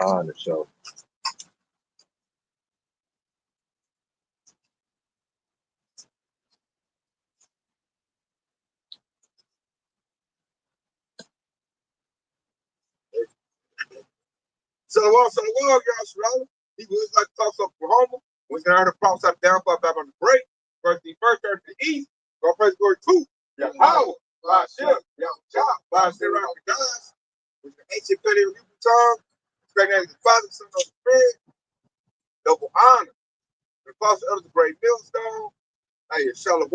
on the show. So y'all surrounded. People always like to talk to Oklahoma. We're going to heard the prophets out down for back on the break. First turn to the east. Go praise glory to Yahweh. By Shem, Yahweh, by Shem, around the gods. Which the ancient plenty of Hebrew tongue. Speaking as the Father, Son, of the Spirit. Double honor. The apostle of the great millstone. Hey, it's Shalom.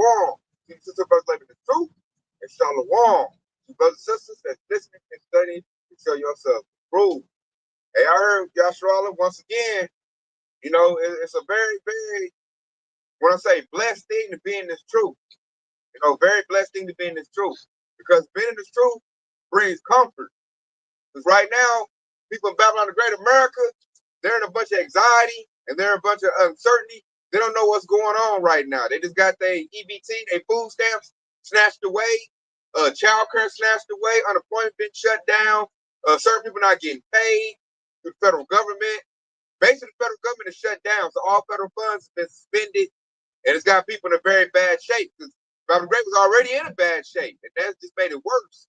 See, sister brothers living the truth. It's Shalom. You brothers and sisters that's listening and studying to show yourself approved. Hey, I heard Yashua once again. You know, it's a very, very, when I say blessed thing to be in this truth. You know, very blessed thing to be in this truth. Because being in this truth brings comfort. Because right now, people in Babylon the Great America, they're in a bunch of anxiety and they're in a bunch of uncertainty. They don't know what's going on right now. They just got their EBT, their food stamps snatched away, child care snatched away, unemployment been shut down, certain people not getting paid through the federal government. Basically, the federal government is shut down, so all federal funds have been suspended, and it's got people in a very bad shape. Because Babylon Great was already in a bad shape, and that's just made it worse.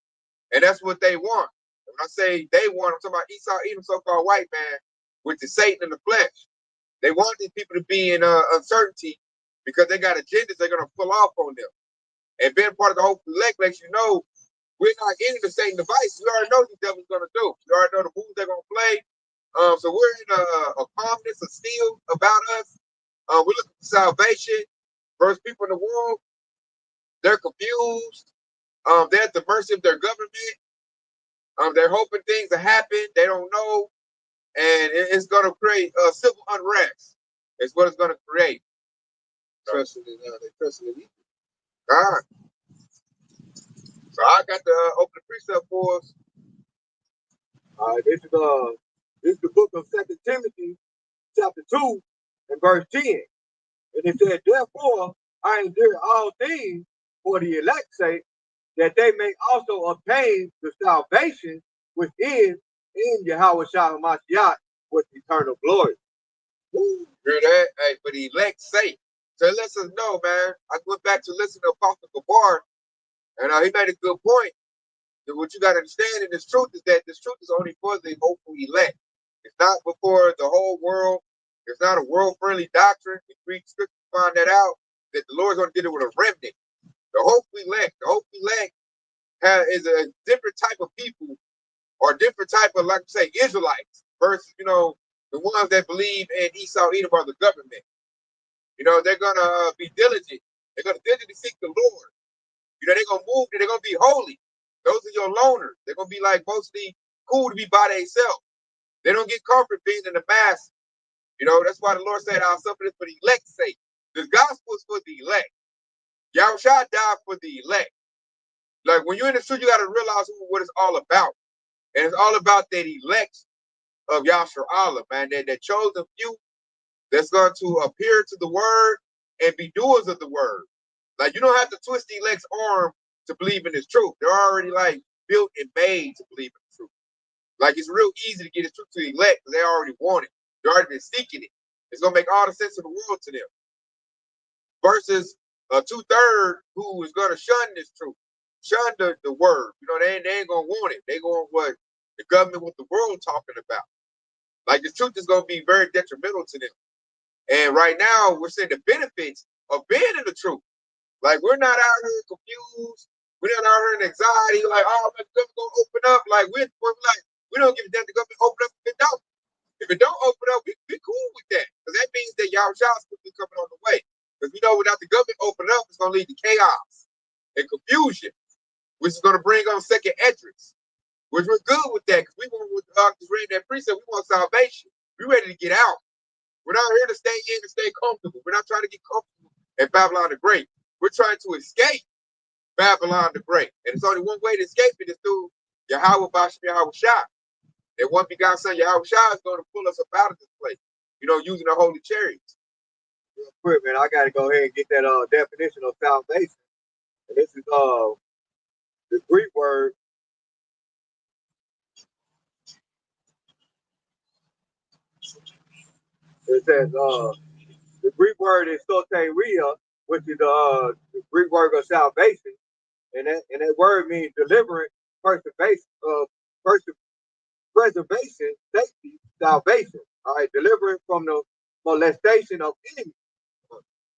And that's what they want. When I say they want, I'm talking about Esau, Edom, so-called white man, which is Satan in the flesh. They want these people to be in uncertainty because they got agendas they're going to pull off on them. And being part of the whole elect lets you know we're not getting the Satan device. You already know what the devil's going to do. You already know the moves they're going to play. So we're in a calmness, a steel about us. We're looking for salvation. Versus people in the world, they're confused. They're at the mercy of their government. They're hoping things will happen. They don't know. And it's going to create civil unrest. It's what it's going to create. Trusting in they trusting in evil. God. So I got to open the precept for us. This is the book of 2 Timothy, chapter 2, and verse 10. And it said, therefore, I endure all things for the elect's sake, that they may also obtain the salvation which is in Yahweh Shah Hamashiach with eternal glory. Woo, hear that? Hey, for the elect's sake. So it lets us know, man. I went back to listen to Apostle Gabar, and he made a good point. That what you got to understand in this truth is that this truth is only for the hopeful elect. It's not before the whole world. It's not a world-friendly doctrine. If we scripture find that out, that the Lord's going to get it with a remnant. The hopeful elect is a different type of people, or different type of, like I say, Israelites versus, you know, the ones that believe in Esau, Edom, or the government. You know, they're going to be diligent. They're going to diligently seek the Lord. You know, they're going to move, they're going to be holy. Those are your loners. They're going to be like mostly cool to be by themselves. They don't get comfort being in the mass. You know, that's why the Lord said, I'll suffer this for the elect's sake. The gospel is for the elect. Yahushua died for the elect. Like when you're in the truth, you got to realize what it's all about. And it's all about that elect of Yahshua Allah, man. That chosen few that's going to appear to the word and be doers of the word. Like you don't have to twist the elect's arm to believe in this truth. They're already like built and made to believe in the truth. Like it's real easy to get this truth to the elect because they already want it. They already been seeking it. It's gonna make all the sense in the world to them. Versus 2/3 who is gonna shun this truth, shun the word. You know, they ain't gonna want it. They going what the government, what the world talking about. Like the truth is gonna be very detrimental to them. And right now we're seeing the benefits of being in the truth. Like we're not out here confused. We're not out here in anxiety. Like, oh, the government gonna open up. Like we're like we don't give a damn the government open up if it don't. If it don't open up, we cool with that. Because that means that y'all child's quickly coming on the way. Because we know without the government opening up, it's gonna lead to chaos and confusion, which is gonna bring on second entrance. Which we're good with that because we want just read that precept, we want salvation. We're ready to get out. We're not here to stay in and stay comfortable. We're not trying to get comfortable at Babylon the Great. We're trying to escape Babylon the Great. And it's only one way to escape it is through Yahweh Bashem Yahweh Shah. And one begotten son Yahweh Shah is going to pull us up out of this place, you know, using the holy chariots. Real quick, man, I got to go ahead and get that definition of salvation. And this is the Greek word. It says the Greek word is soteria, which is the Greek word of salvation, and that word means deliverance, preservation, pers- preservation, safety, salvation. All right, deliverance from the molestation of enemies.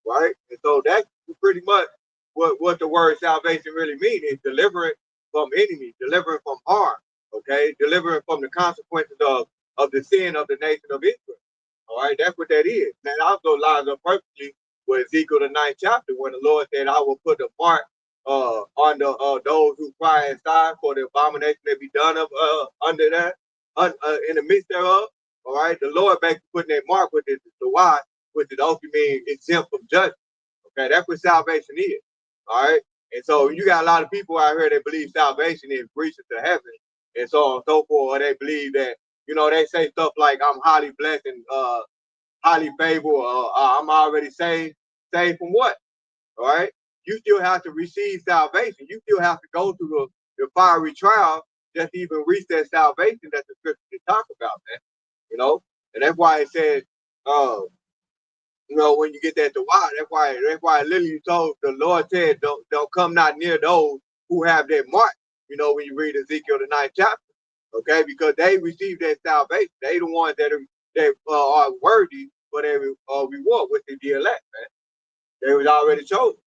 Right, and so that's pretty much what the word salvation really means is delivering from enemies, delivering from harm. Okay, delivering from the consequences of the sin of the nation of Israel. All right, that's what that is. That also lines up perfectly with Ezekiel the 9th chapter, when the Lord said, "I will put a mark on the those who cry and sigh for the abomination that be done of under that in the midst thereof." All right, the Lord basically putting that mark with it, the why, which is ultimately mean exempt from judgment. Okay, that's what salvation is. All right, and so you got a lot of people out here that believe salvation is reaching to heaven, and so on and so forth, or they believe that, they say stuff like, "I'm highly blessed and highly favored," "I'm already saved." Saved from what? All right, you still have to receive salvation. You still have to go through the fiery trial just to even reach that salvation that the scriptures talk about, man. And that's why it says, uh, when you get that to why, that's why literally told the Lord said, don't come not near those who have that mark. When you read Ezekiel the 9th chapter, okay, because they received that salvation. They the ones that are worthy for their reward, with the elect, man. They was already chosen.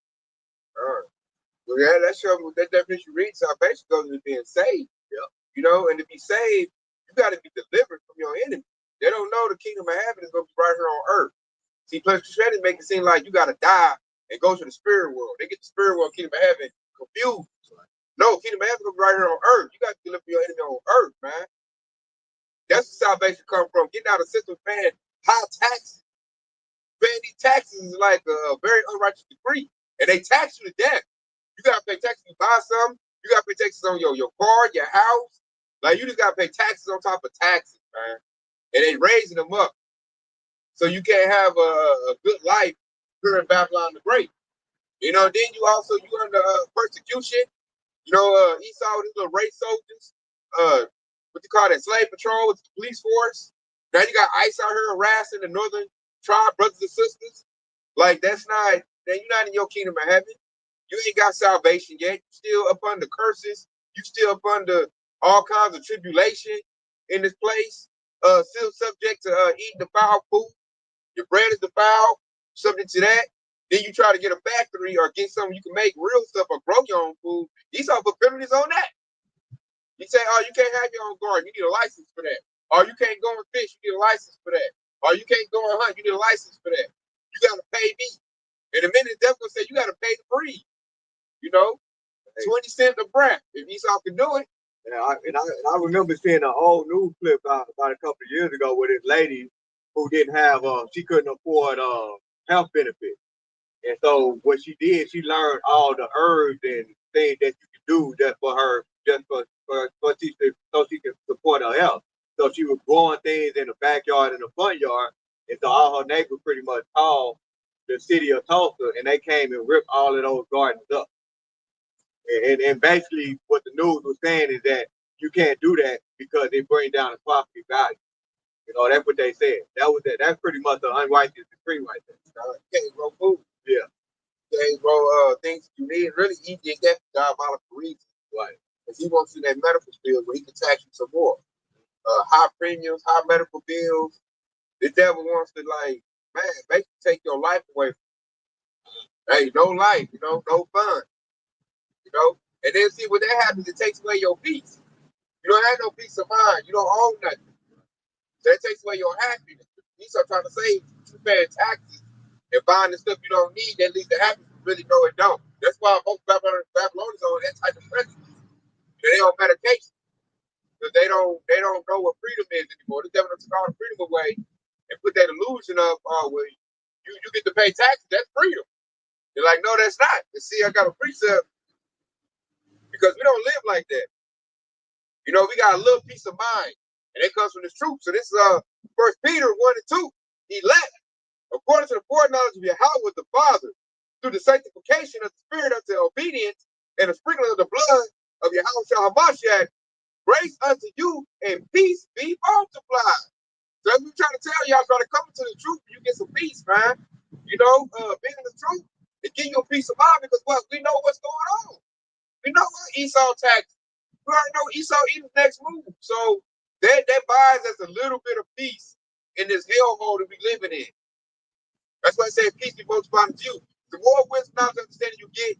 Well, yeah, that shows that definition you read salvation goes to being saved. Yeah. And to be saved, you got to be delivered from your enemy. They don't know the kingdom of heaven is going to be right here on earth. See, plus Christianity make it seem like you got to die and go to the spirit world. They get the spirit world, kingdom of heaven confused. No, kingdom of heaven is right here on earth. You got to deliver your enemy on earth, man. That's where salvation come from. Getting out of the system, paying high taxes. Paying these taxes is like a very unrighteous decree, and they tax you to death. You gotta pay taxes to buy something. You gotta pay taxes on your car, your house. Like, you just gotta pay taxes on top of taxes, man. And they raising them up, so you can't have a good life here in Babylon the Great. Then you under persecution. Esau with his little race soldiers. What you call that? Slave patrol with the police force. Now you got ICE out here harassing the northern tribe brothers and sisters. Like, that's not. Then you're not in your kingdom of heaven. You ain't got salvation yet. You still up under curses. You still up under all kinds of tribulation in this place. Still subject to eating the foul food. Your bread is defiled, subject to that. Then you try to get a factory or get something you can make real stuff or grow your own food. These are put penalties on that. You say, "Oh, you can't have your own garden. You need a license for that." Or you can't go and fish. You need a license for that. Or you can't go and hunt. You need a license for that. You got to pay me. And the minute that's going to say, you got to pay the breed. 20 cents a breath. If Esau can do it. And I remember seeing an old news clip about a couple of years ago with this lady who didn't have, she couldn't afford health benefits. And so what she did, she learned all the herbs and things that you could do just for her, just for so she could support her health. So she was growing things in the backyard and the front yard. And so all her neighbors pretty much called the city of Tulsa, and they came and ripped all of those gardens up. And basically what the news was saying is that you can't do that because it brings down the property value. That's what they said. That's pretty much the unrighteous decree right there. You can't grow food. Yeah. You can't grow things you need. Really, he did that for diabolical reasons. Right. Because he wants you that medical bills where he can tax you some more. High premiums, high medical bills. The devil wants to, like, man, basically take your life away. Hey, no life, no fun. And then see, when that happens, it takes away your peace. You don't have no peace of mind. You don't own nothing. So that takes away your happiness. You start trying to save you paying taxes and buying the stuff you don't need that leads to happiness. You really know it don't. That's why most Babylonians are on that type of pressure. They on medication. Because they don't know what freedom is anymore. The devil took all the freedom away and put that illusion of, well, you get to pay taxes, that's freedom. They're like, no, that's not. You see, I got a precept because we don't live like that. We got a little peace of mind, and it comes from this truth. So this is First Peter 1:2. Elect, according to the foreknowledge of Yahweh the Father, through the sanctification of the Spirit unto obedience and the sprinkling of the blood of Yahweh Shah HaMashiach, grace unto you and peace be multiplied. So as we trying to tell y'all, try to come to the truth, you get some peace, man. You know, being in the truth, it give you a peace of mind because what we know what's going on. We know what Esau tax. We already know Esau eating the next move. So that buys us a little bit of peace in this hellhole that we living in. That's why I say peace be multiplied to you. The more wisdom, knowledge, understanding you get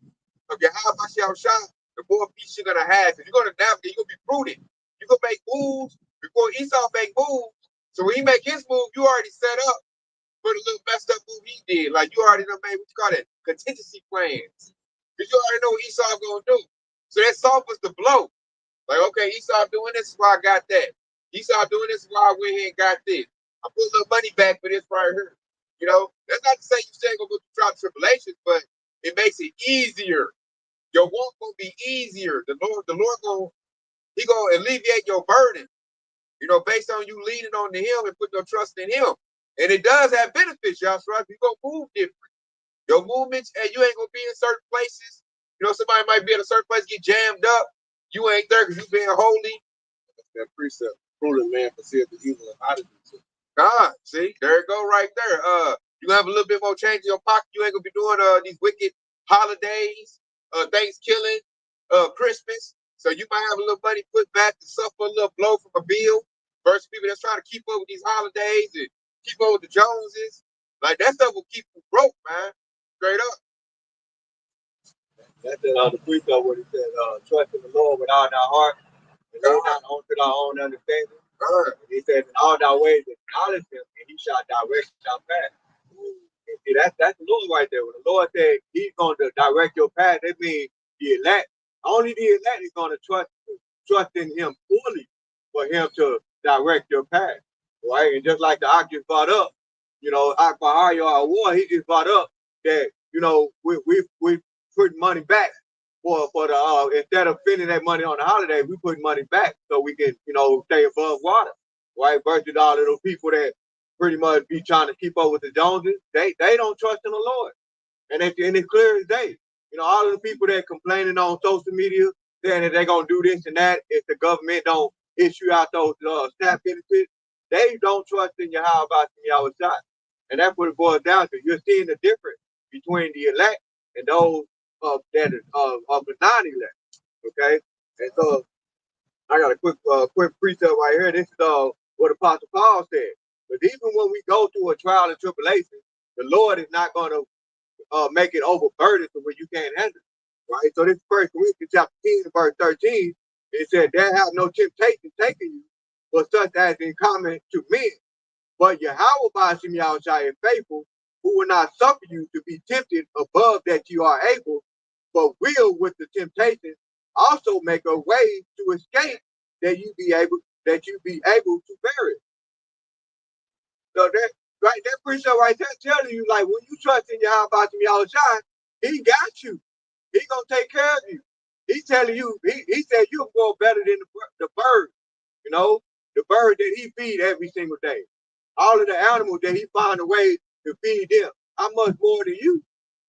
of your how about your shot, the more peace you're gonna have. If you're gonna navigate, you're gonna be prudent. You're gonna make moves before Esau make moves. So when he make his move, you already set up for the little messed up move he did. Like you already know, man, what you call that? Contingency plans. Because you already know what Esau gonna do. So that softens the blow. Like, okay, Esau doing this is why I got that. Esau doing this is why I went here and got this. I put a little money back for this right here. You know, that's not to say you still gonna go through trials and tribulations, but it makes it easier. Your walk gonna be easier. The Lord gonna alleviate your burden. You know, based on you leaning on to Him and putting your trust in Him. And it does have benefits, y'all. So you gonna move different. Your movements, and you ain't gonna be in certain places. You know, somebody might be in a certain place, get jammed up. You ain't there because you being holy. That precept, prudent man perceive the evil and how to do so. God, see, there it go right there. You gonna have a little bit more change in your pocket. You ain't gonna be doing these wicked holidays, Thanksgiving, Christmas. So you might have a little money put back to suffer a little blow from a bill versus people that's trying to keep up with these holidays and keep up with the Joneses. Like that stuff will keep you broke, man. Straight up. That's the precept what he said, trust in the Lord with all thy heart and lean not onto thy own understanding. He says, in all thy ways acknowledge him, and he shall direct thy path. And see, that's the Lord right there. When the Lord said he's going to direct your path, that means the elect, only the elect is going to trust in him fully for him to direct your path. Right? And just like the Oculus brought up, you know, Akbahayo Award, he just brought up that, you know, we put money back for the instead of spending that money on the holiday, we put money back so we can, you know, stay above water. Right? Versus all of those people that pretty much be trying to keep up with the Joneses, they don't trust in the Lord. And it's clear as day. You know, all of the people that complaining on social media saying that they're gonna do this and that if the government don't issue out those SNAP benefits, they don't trust in your how about your shot. And that's what it boils down to. You're seeing the difference between the elect and those that of the non-elect. Okay, and so I got a quick precept right here. This is what Apostle Paul said. But even when we go through a trial and tribulation, the Lord is not going to make it overburdened to where you can't handle it. Right? So this is 1 Corinthians chapter 10, verse 13. It said, there have no temptation taken you, but such as in common to men. But Yahweh Bashim Yahushua is faithful, who will not suffer you to be tempted above that you are able, but will with the temptation also make a way to escape that you be able to bear it. So that precept right there telling you, like, when you trust in Yahweh Bashim Yahushua, he got you. He gonna take care of you. He's telling you, he said you'll go better than the bird, you know, the bird that he feed every single day. All of the animals that he find a way to feed them. How much more than you,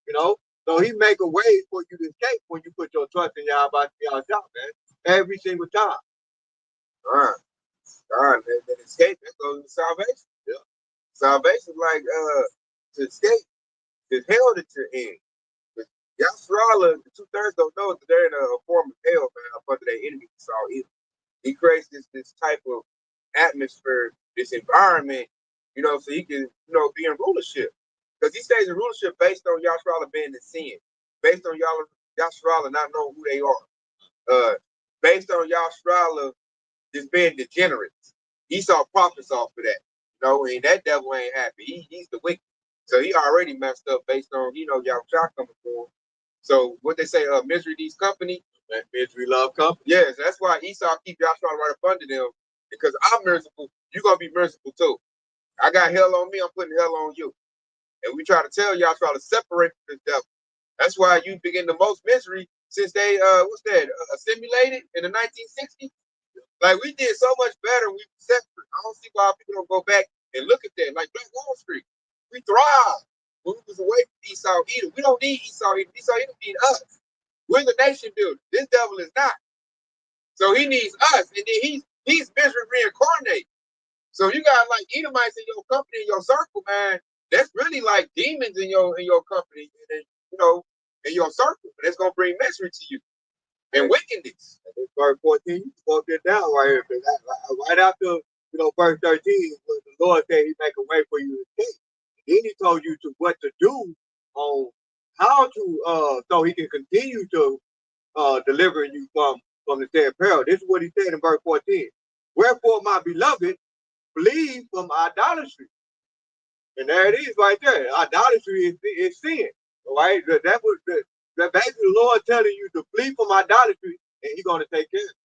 you know? So he make a way for you to escape when you put your trust in Yahweh Bashim Yahushua, man. Every single time. All right. All right, that escape, that goes to salvation. Yeah. Salvation, like to escape the hell that you're in. Yasrala, the 2/3 don't know that they're in a form of hell, man, up under their enemy, Saul evil. He creates this type of atmosphere, this environment, you know, so he can, you know, be in rulership. Because he stays in rulership based on Yasrala being in sin, based on Yasrala not knowing who they are, based on Yasrala just being degenerates. Esau profits off of that. You know, and that devil ain't happy. He's the wicked. So he already messed up based on, you know, Yahweh coming for him. So what they say, misery needs company. Misery love company. Yes, that's why Esau keep Joshua right up under them. Because I'm merciful, you're gonna be merciful too. I got hell on me, I'm putting hell on you. And we try to tell y'all try to separate from the devil. That's why you begin the most misery since they assimilated in the 1960s. Like we did so much better when we were separate. I don't see why people don't go back and look at that. Like Black Wall Street, we thrived when we was away from Esau Edom. We don't need Esau Edom. Esau Edom need us. We're the nation builder. This devil is not. So he needs us, and then he's misery reincarnated. So you got like Edomites in your company, in your circle, man. That's really like demons in your company, and in your circle. And it's gonna bring misery to you and wickedness. And verse 14, you spoke it down right here. Right after, verse 13, the Lord said he make a way for you to escape. Then he told you what to do on how to, so he can continue to deliver you from the said peril. This is what he said in verse 14. Wherefore, my beloved, flee from idolatry. And there it is right there. Idolatry is sin. All right? That basically the Lord telling you to flee from idolatry, and he's going to take care of it.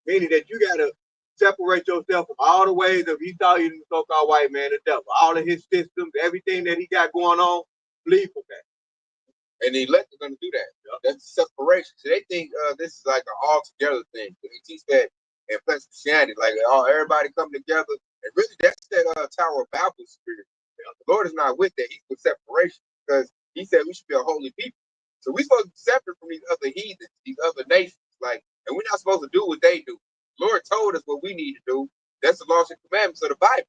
Meaning that you got to separate yourself from all the ways of Esau, the so-called white man, the devil, all of his systems, everything that he got going on, flee from that. And the elect are going to do that. Yep. That's separation. So they think this is like an all-together thing. They teach that in Christianity, like everybody come together. And really, that's that Tower of Babel spirit. The Lord is not with that. He's with separation because he said we should be a holy people. So we're supposed to be separate from these other heathens, these other nations. And we're not supposed to do what they do. The Lord told us what we need to do. That's the laws and commandments of the Bible.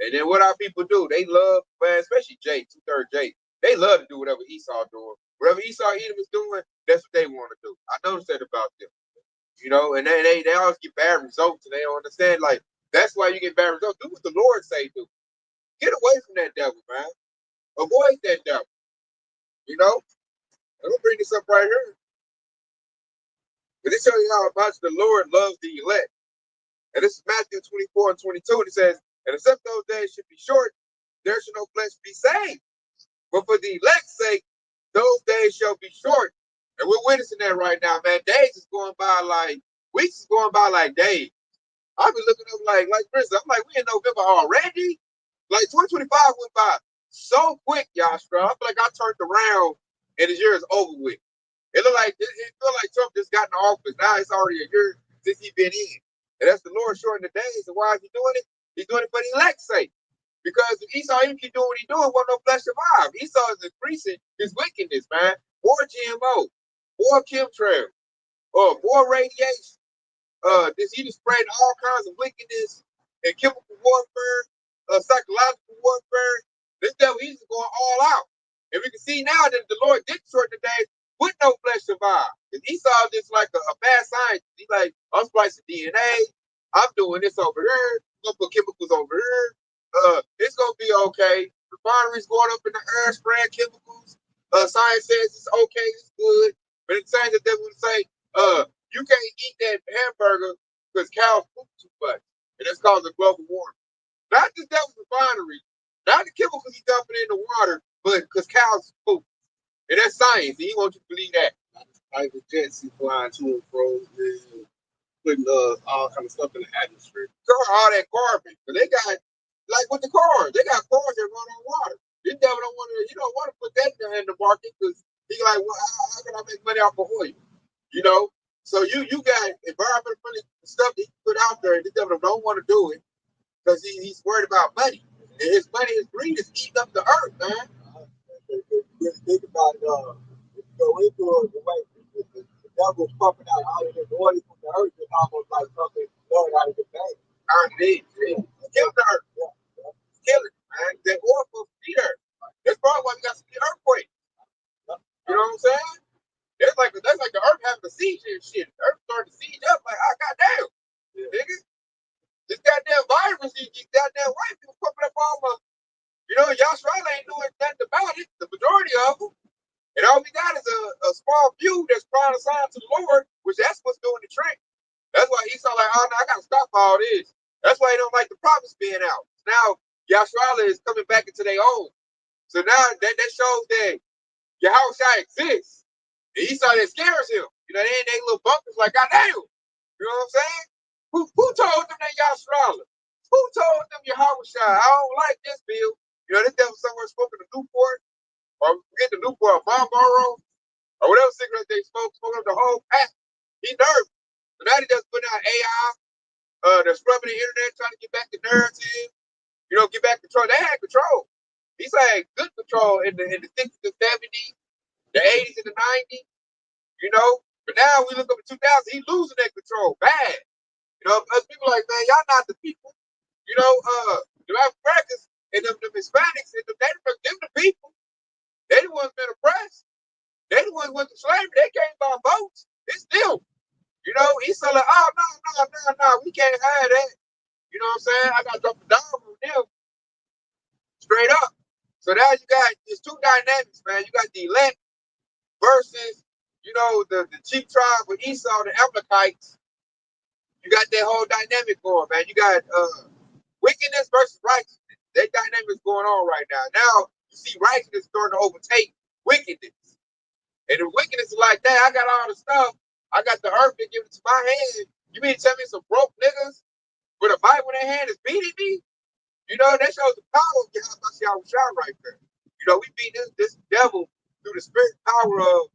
And then what our people do, they love, man, especially Jay, 2/3 Jay, they love to do whatever Esau doing. Whatever Esau Edom is doing, that's what they want to do. I noticed that about them. And they always get bad results, and they don't understand. Like, that's why you get bad results. Do what the Lord say do. Get away from that devil, man. Avoid that devil. I'm gonna bring this up right here. But it shows you how much the Lord loves the elect. And this is Matthew 24 and 22. And it says, and except those days should be short, there shall no flesh be saved. But for the elect's sake, those days shall be short. And we're witnessing that right now, man. Days is going by like, weeks is going by like days. I've been looking up like for instance, I'm like, we in November already? Like 2025 went by so quick, y'all. I feel like I turned around and this year is over with. It feel like Trump just got in office. Now it's already a year since he's been in. And that's the Lord shortening the days. And why is he doing it? He's doing it for the elect's sake. Because if Esau even keep doing what he's doing, won't no flesh survive. Esau is increasing his wickedness, man. More GMO, more chemtrails, more radiation. He just spreading all kinds of wickedness and chemical warfare, psychological warfare. This devil, he's going all out. And we can see now that the Lord did shorten the days with no flesh survive. Because Esau is like a bad scientist. He's like, I'm splicing DNA. I'm doing this over here. I'm gonna put chemicals over here. It's gonna be okay. Refineries going up in the air, spraying chemicals. Science says it's okay, it's good. But at the same time, they would say, you can't eat that hamburger because cows poop too much. And that's causing global warming. Not just that refinery, not the chemicals he's dumping in the water, but because cows poop. And that's science, and he wants you to believe that. Like the jets flying to and fro, putting all kind of stuff in the atmosphere. All that carbon. But they got, like with the cars, they got cars that run on water. This devil don't want to, you don't want to put that in the market because he's like, well, how can I make money off of oil? So you got environmental friendly stuff that he put out there, and this devil don't want to do it because he's worried about money. And his money, his greed is eating up the earth, man. Think about it, if you go into it, the way the devil's pumping out all of this oil from the earth, it's almost like something blood out of the bank. Kill the earth. Kill it, man. That oil will feed earth. That's probably why we got some earthquakes. You know what I'm saying? That's like the earth having a siege and shit. The earth starting to siege up like, goddamn. Nigga. This goddamn virus, these goddamn white people pumping up all my, Yashua ain't doing nothing about it, the majority of them. And all we got is a small few that's trying to sign to the Lord, which that's what's doing the trick. That's why Esau like, oh no, I gotta stop all this. That's why he don't like the prophets being out. Now Yashua is coming back into their own. So now that shows that Yahushua exists. And Esau that scares him. They in their little bunkers like, goddamn. You know what I'm saying? Who told them that Yashua? Who told them Yahushua? I don't like this bill. This devil somewhere spoken to Newport, or forget the Newport, Marlboro, or whatever cigarette they smoke up the whole pack. He nervous. So now he just putting out AI, they're scrubbing the internet, trying to get back the narrative, get back control. They had control. He's like good control in the 60s and 70s, the 80s and the 90s, But now we look up at 2000, he's losing that control bad. You know, us people like, man, y'all not the people. You know, the African Americans and the Hispanics and the Native Americans, them the people. They the ones been oppressed. They the ones went to slavery. They came by boats. It's them. You know, he's like, oh, no, we can't have that. You know what I'm saying? I got to drop a dime on them straight up. So now you got, there's two dynamics, man. You got the elect versus, you know, the chief tribe with Esau, the Amalekites. You got that whole dynamic going, man. You got wickedness versus righteousness. That dynamic is going on right now. Now you see righteousness starting to overtake wickedness. And the wickedness is like that. I got all the stuff. I got the earth to give it to my hand. You mean to tell me some broke niggas with a Bible in their hand is beating me? You know, that shows the power of Yahweh right there. You know, we beat this devil through the spirit power of,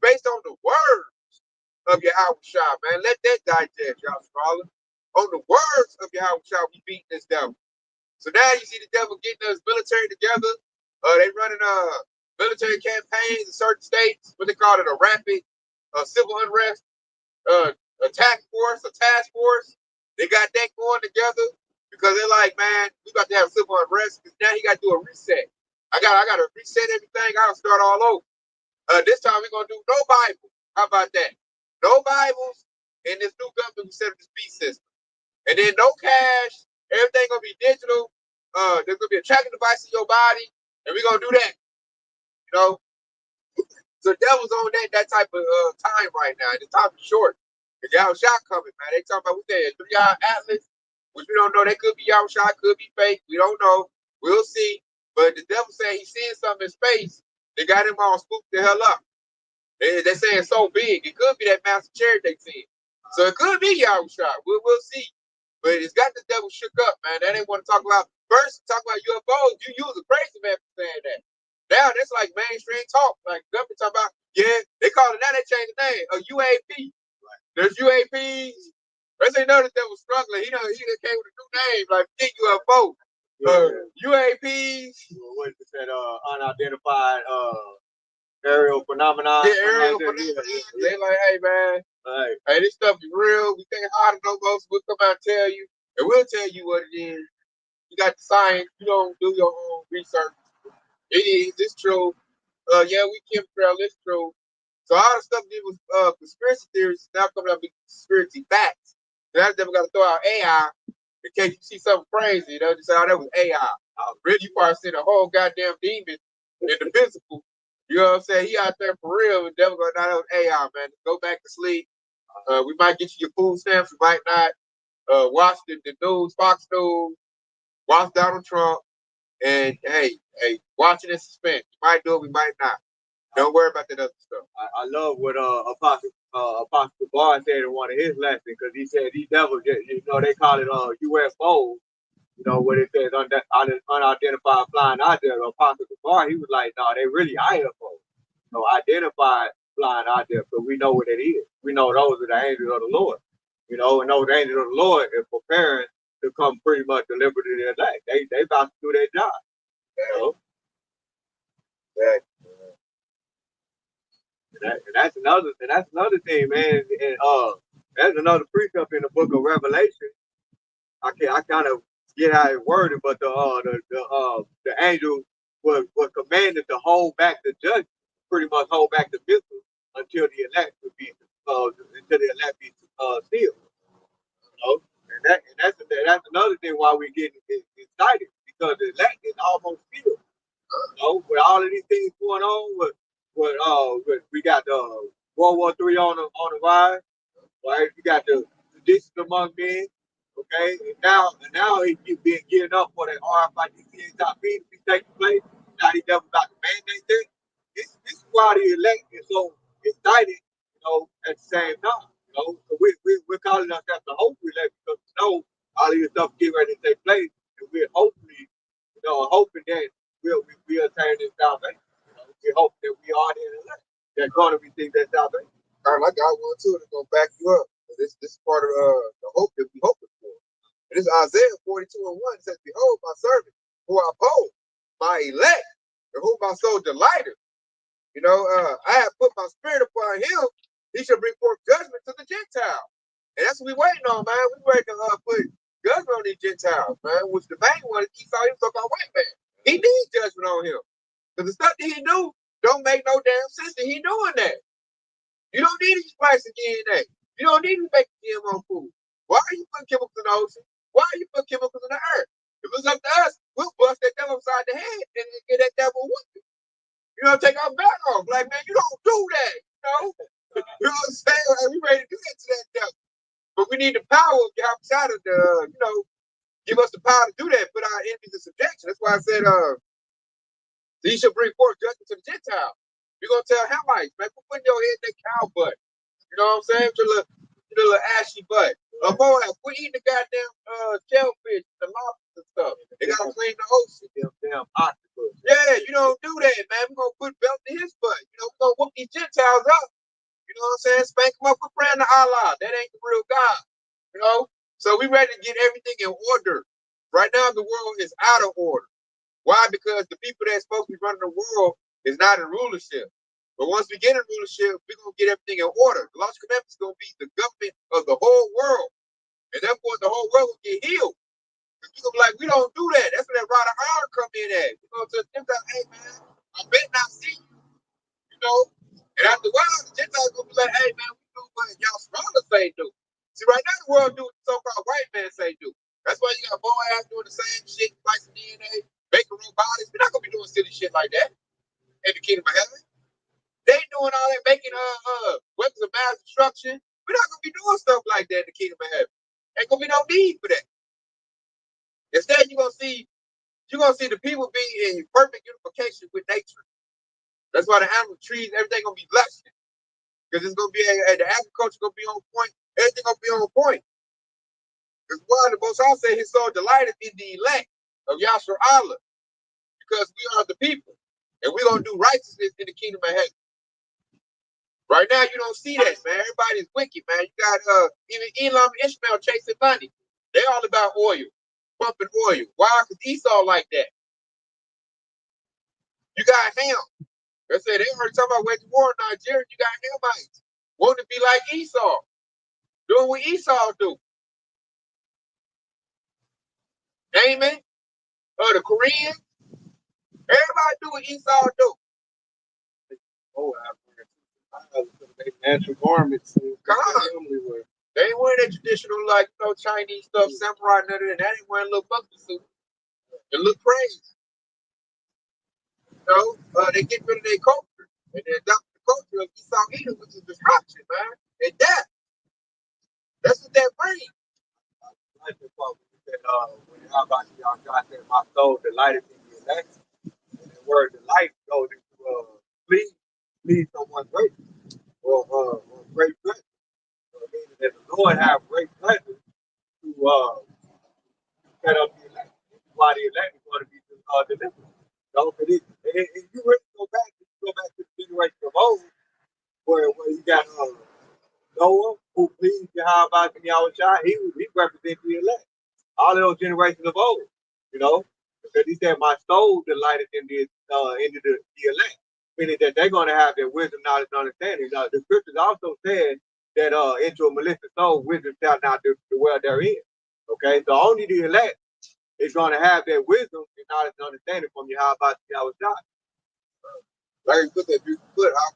based on the words of Yahweh, man. Let that digest, y'all scholar. On the words of Yahweh, we beat this devil. So now you see the devil getting us military together. They running military campaigns in certain states, what they call it, a rapid civil unrest a task force. They got that going together because they're like, man, we about to have civil unrest. Now he got to do a reset. I got to reset everything. I got to start all over. This time we're gonna do no Bible. How about that? No Bibles in this new government. We set up this beast system, and then no cash. Everything gonna be digital. There's gonna be a tracking device in your body, and we're gonna do that. You know, so devil's on that type of time right now. The time is short. The Yahweh Shah coming, man. They talking about, we say, a 3-hour Atlas, which we don't know. They could be Yahweh Shah, could be fake. We don't know. We'll see. But the devil saying he's seeing something in space. They got him all spooked the hell up. They're saying so big. It could be that massive chariot they see. So it could be Yahweh Shah. We'll see. But it's got the devil shook up, man. They didn't want to talk about, first, talk about UFOs. You was a crazy man for saying that. Now that's like mainstream talk. Like government talk about, yeah, they call it now, they changed the name, a UAP. There's UAPs. First they know that they was struggling. He done came with a new name, like big UFO. UAPs. What is that? Unidentified aerial phenomenon. Yeah, aerial phenomenon. Yeah. They like, hey man, hey, this stuff is real. We can't hide it no more. So we'll come out and tell you, and we'll tell you what it is. You got the science. You don't do your own research. It is. It's true. Yeah, we can trail. It's true. So all the stuff that was conspiracy theories now coming up with conspiracy facts. So that's never got to throw out AI in case you see something crazy. They'll just say, oh, that was AI. Really, you probably seen a whole goddamn demon in the physical. You know what I'm saying? He out there for real. The devil going, no, that was AI, man. Go back to sleep. We might get you your food stamps. We might not. Watch the news, Fox News. Watch Donald Trump. And hey, watching in suspense. You might do it, we might not. Don't worry about that other stuff. I love what Apostle Barr said in one of his lessons, because he said these devils, you know, they call it UFOs. You know what it says, unidentified flying objects. Apostle Barr, he was like, no, they really IFOs. So identified flying objects, so we know what it is. We know those are the angels of the Lord. You know, and those angels of the Lord are preparing to come pretty much deliver to their day. They about to do their job. You know? And that's another thing, man. And that's another precept in the book of Revelation. I kind of get how it worded, but the angel was commanded to hold back the judgment, pretty much hold back the missile until the elect would be sealed. You know? And that's another thing why we're getting excited, because the elect is almost sealed. You know, with all of these things going on, we got World War III on the rise, right? We got the tradition among men, okay? And now he's been gearing up for that RFID top to be taking place. Now these devils about to mandate that. This is why the elect is so excited, you know, at the same time. You know, so we're calling ourselves the hope elect, because we know all of this stuff getting ready to take place, and we're hopefully, you know, hoping that we'll attain this salvation. You know, we hope that we are the elect. They're going to receive that salvation. All right, I got one too that's gonna back you up. This is part of the hope that we hoping for. And this is Isaiah 42:1. It says, behold, my servant, who I uphold, my elect, and whom my soul delighted. You know, I have put my spirit upon him. He shall bring forth judgment to the Gentiles. And that's what we waiting on, man. We ready to put judgment on these Gentiles, man. Which the main one is Esau, he was so-called white man. He needs judgment on him. Because the stuff that he do don't make no damn sense that he doing that. You don't need to splice the DNA. You don't need to make GMO food. Why are you putting chemicals in the ocean? Why are you putting chemicals in the earth? If it's up to us, we'll bust that devil upside the head and get that devil with it. You know, take our back off. Like, man, you don't do that. You know? You know what I'm saying? Like, we ready to do that to that devil. But we need the power of the outside of the, you know, give us the power to do that, put our enemies in subjection. That's why I said, you should bring forth judgment to the Gentiles. You're going to tell Hamites, man, quit putting your head in that cow butt. You know what I'm saying? Your little ashy butt. Moab, quit eating the goddamn shellfish, the lobsters and stuff. They got to clean the ocean. Damn octopus. Yeah, you don't do that, man. We're going to put belt in his butt. You know, we're going to whoop these Gentiles up. You know what I'm saying? Spank them up for praying to Allah. That ain't the real God. You know? So we ready to get everything in order. Right now, the world is out of order. Why? Because the people that's supposed to be running the world is not in rulership. But once we get in rulership, we're going to get everything in order. The Lost Commandments is going to be the government of the whole world. And therefore, the whole world will get healed. We're going to be like, we don't do that. That's where that rod of iron come in at. We're going to tell them, hey, man, I bet not see you. You know? And after a while, the Gentiles going to be like, hey, man, we do what y'all scholars say do. See, right now, the world do what the so-called white man say do. That's why you got Moab doing the same shit, slicing DNA, making robotics. We're not going to be doing silly shit like that in the kingdom of heaven. They doing all that, making weapons of mass destruction. We're not gonna be doing stuff like that in the kingdom of heaven. Ain't gonna be no need for that. Instead, you're gonna see the people being in perfect unification with nature. That's why the animal trees, everything gonna be lush. Because it's gonna be the agriculture gonna be on point, everything gonna be on point. Because why the Most High say his soul delighted in the elect of Yahshua Allah. Because we are the people. And we're gonna do righteousness in the kingdom of heaven. Right now, you don't see that, man. Everybody's wicked, man. You got even Elam and Ishmael chasing money. They all about oil, pumping oil. Why? Because Esau like that. You got Ham. They said they heard talking about waging war in Nigeria. You got Hamites wanting to be like Esau, doing what Esau do. Amen. The Koreans, everybody do what Esau do. Oh, they natural garments. Come on. They ain't wearing that traditional, like, you know, Chinese stuff, samurai, none of that. They ain't wearing a little monkey suit. They look crazy. You know, they get rid of their culture. And they adopt the culture of Esau Edom, which is destruction, man. And death. That's what that brings. Like the quote, when y'all God said, my soul delighted in the election. And the word delight goes into please someone great or great pleasure. So meaning that the Lord have great pleasure to set up the election. Why the election is going to be delivered. So if you really go back to the generation of old, where you got Noah, who pleased Yahweh and Yahweh, he represents the elect. All of those generations of old, you know, because he said, my soul delighted in the elect, meaning that they're going to have their wisdom, knowledge, and understanding. The scriptures also said that into a malicious soul, wisdom shall not dwell therein. Okay, so only the elect is going to have their wisdom and knowledge and understanding from Yahweh and Yahweh. Larry put that beautiful foot out.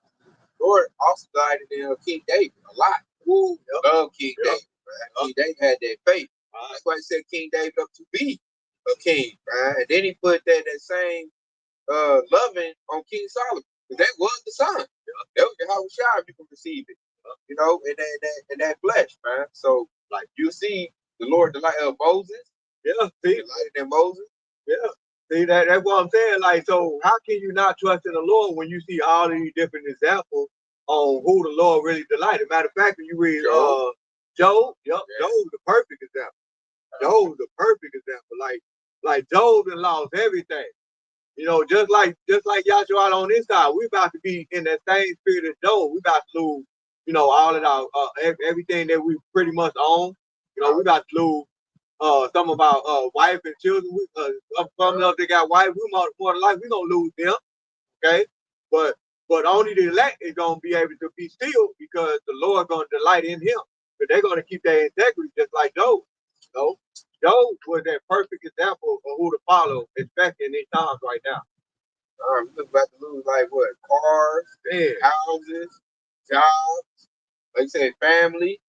Lord also died in King David a lot. Woo, love King David, man. King David had that faith. That's why he set King David up to be a king, right? And then he put that same loving on King Solomon. Because that was the son. That was the House Shire, you can receive it. You know, in that flesh, man. So, like, you see the Lord delight of Moses. Yeah, see, delighted in Moses. Yeah. See, that's what I'm saying. Like, so how can you not trust in the Lord when you see all these different examples on who the Lord really delighted? Matter of fact, when you read Job, Job is the perfect example. Job is the perfect example. Like Job lost everything. You know, just like Yahshua on this side, we about to be in that same spirit as Job. We about to lose, you know, all of our everything that we pretty much own. You know, we about to lose some of our wife and children. Some of us that got wife, we more than likely we gonna lose them. Okay, but only the elect is gonna be able to be still because the Lord gonna delight in him. But they're going to keep their integrity just like Job. You know, Job was that perfect example of who to follow, especially in these times right now. We about to lose like what? Cars, Yeah. houses, jobs, like you said, family,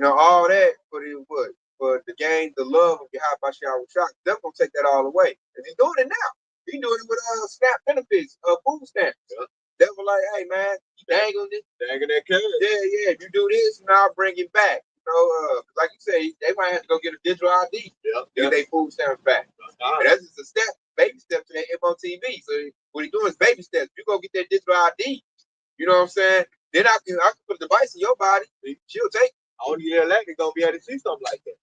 all that for the what? For the gain, the love of Yahweh Shah Shah. They're gonna take that all away. And he's doing it now. He's doing it with SNAP benefits, food stamps. Yeah. They were like, hey man, you dangling it. Dangling that cash. Yeah. If you do this, now I'll bring it back. Like you say, they might have to go get a digital ID. Get their food stamps back. And that's just a step, baby step to that MOTV. So what he doing is baby steps. You go get that digital ID. You know what I'm saying? Then I can put a device in your body. She'll take it. Only the elect is gonna be able to see something like that.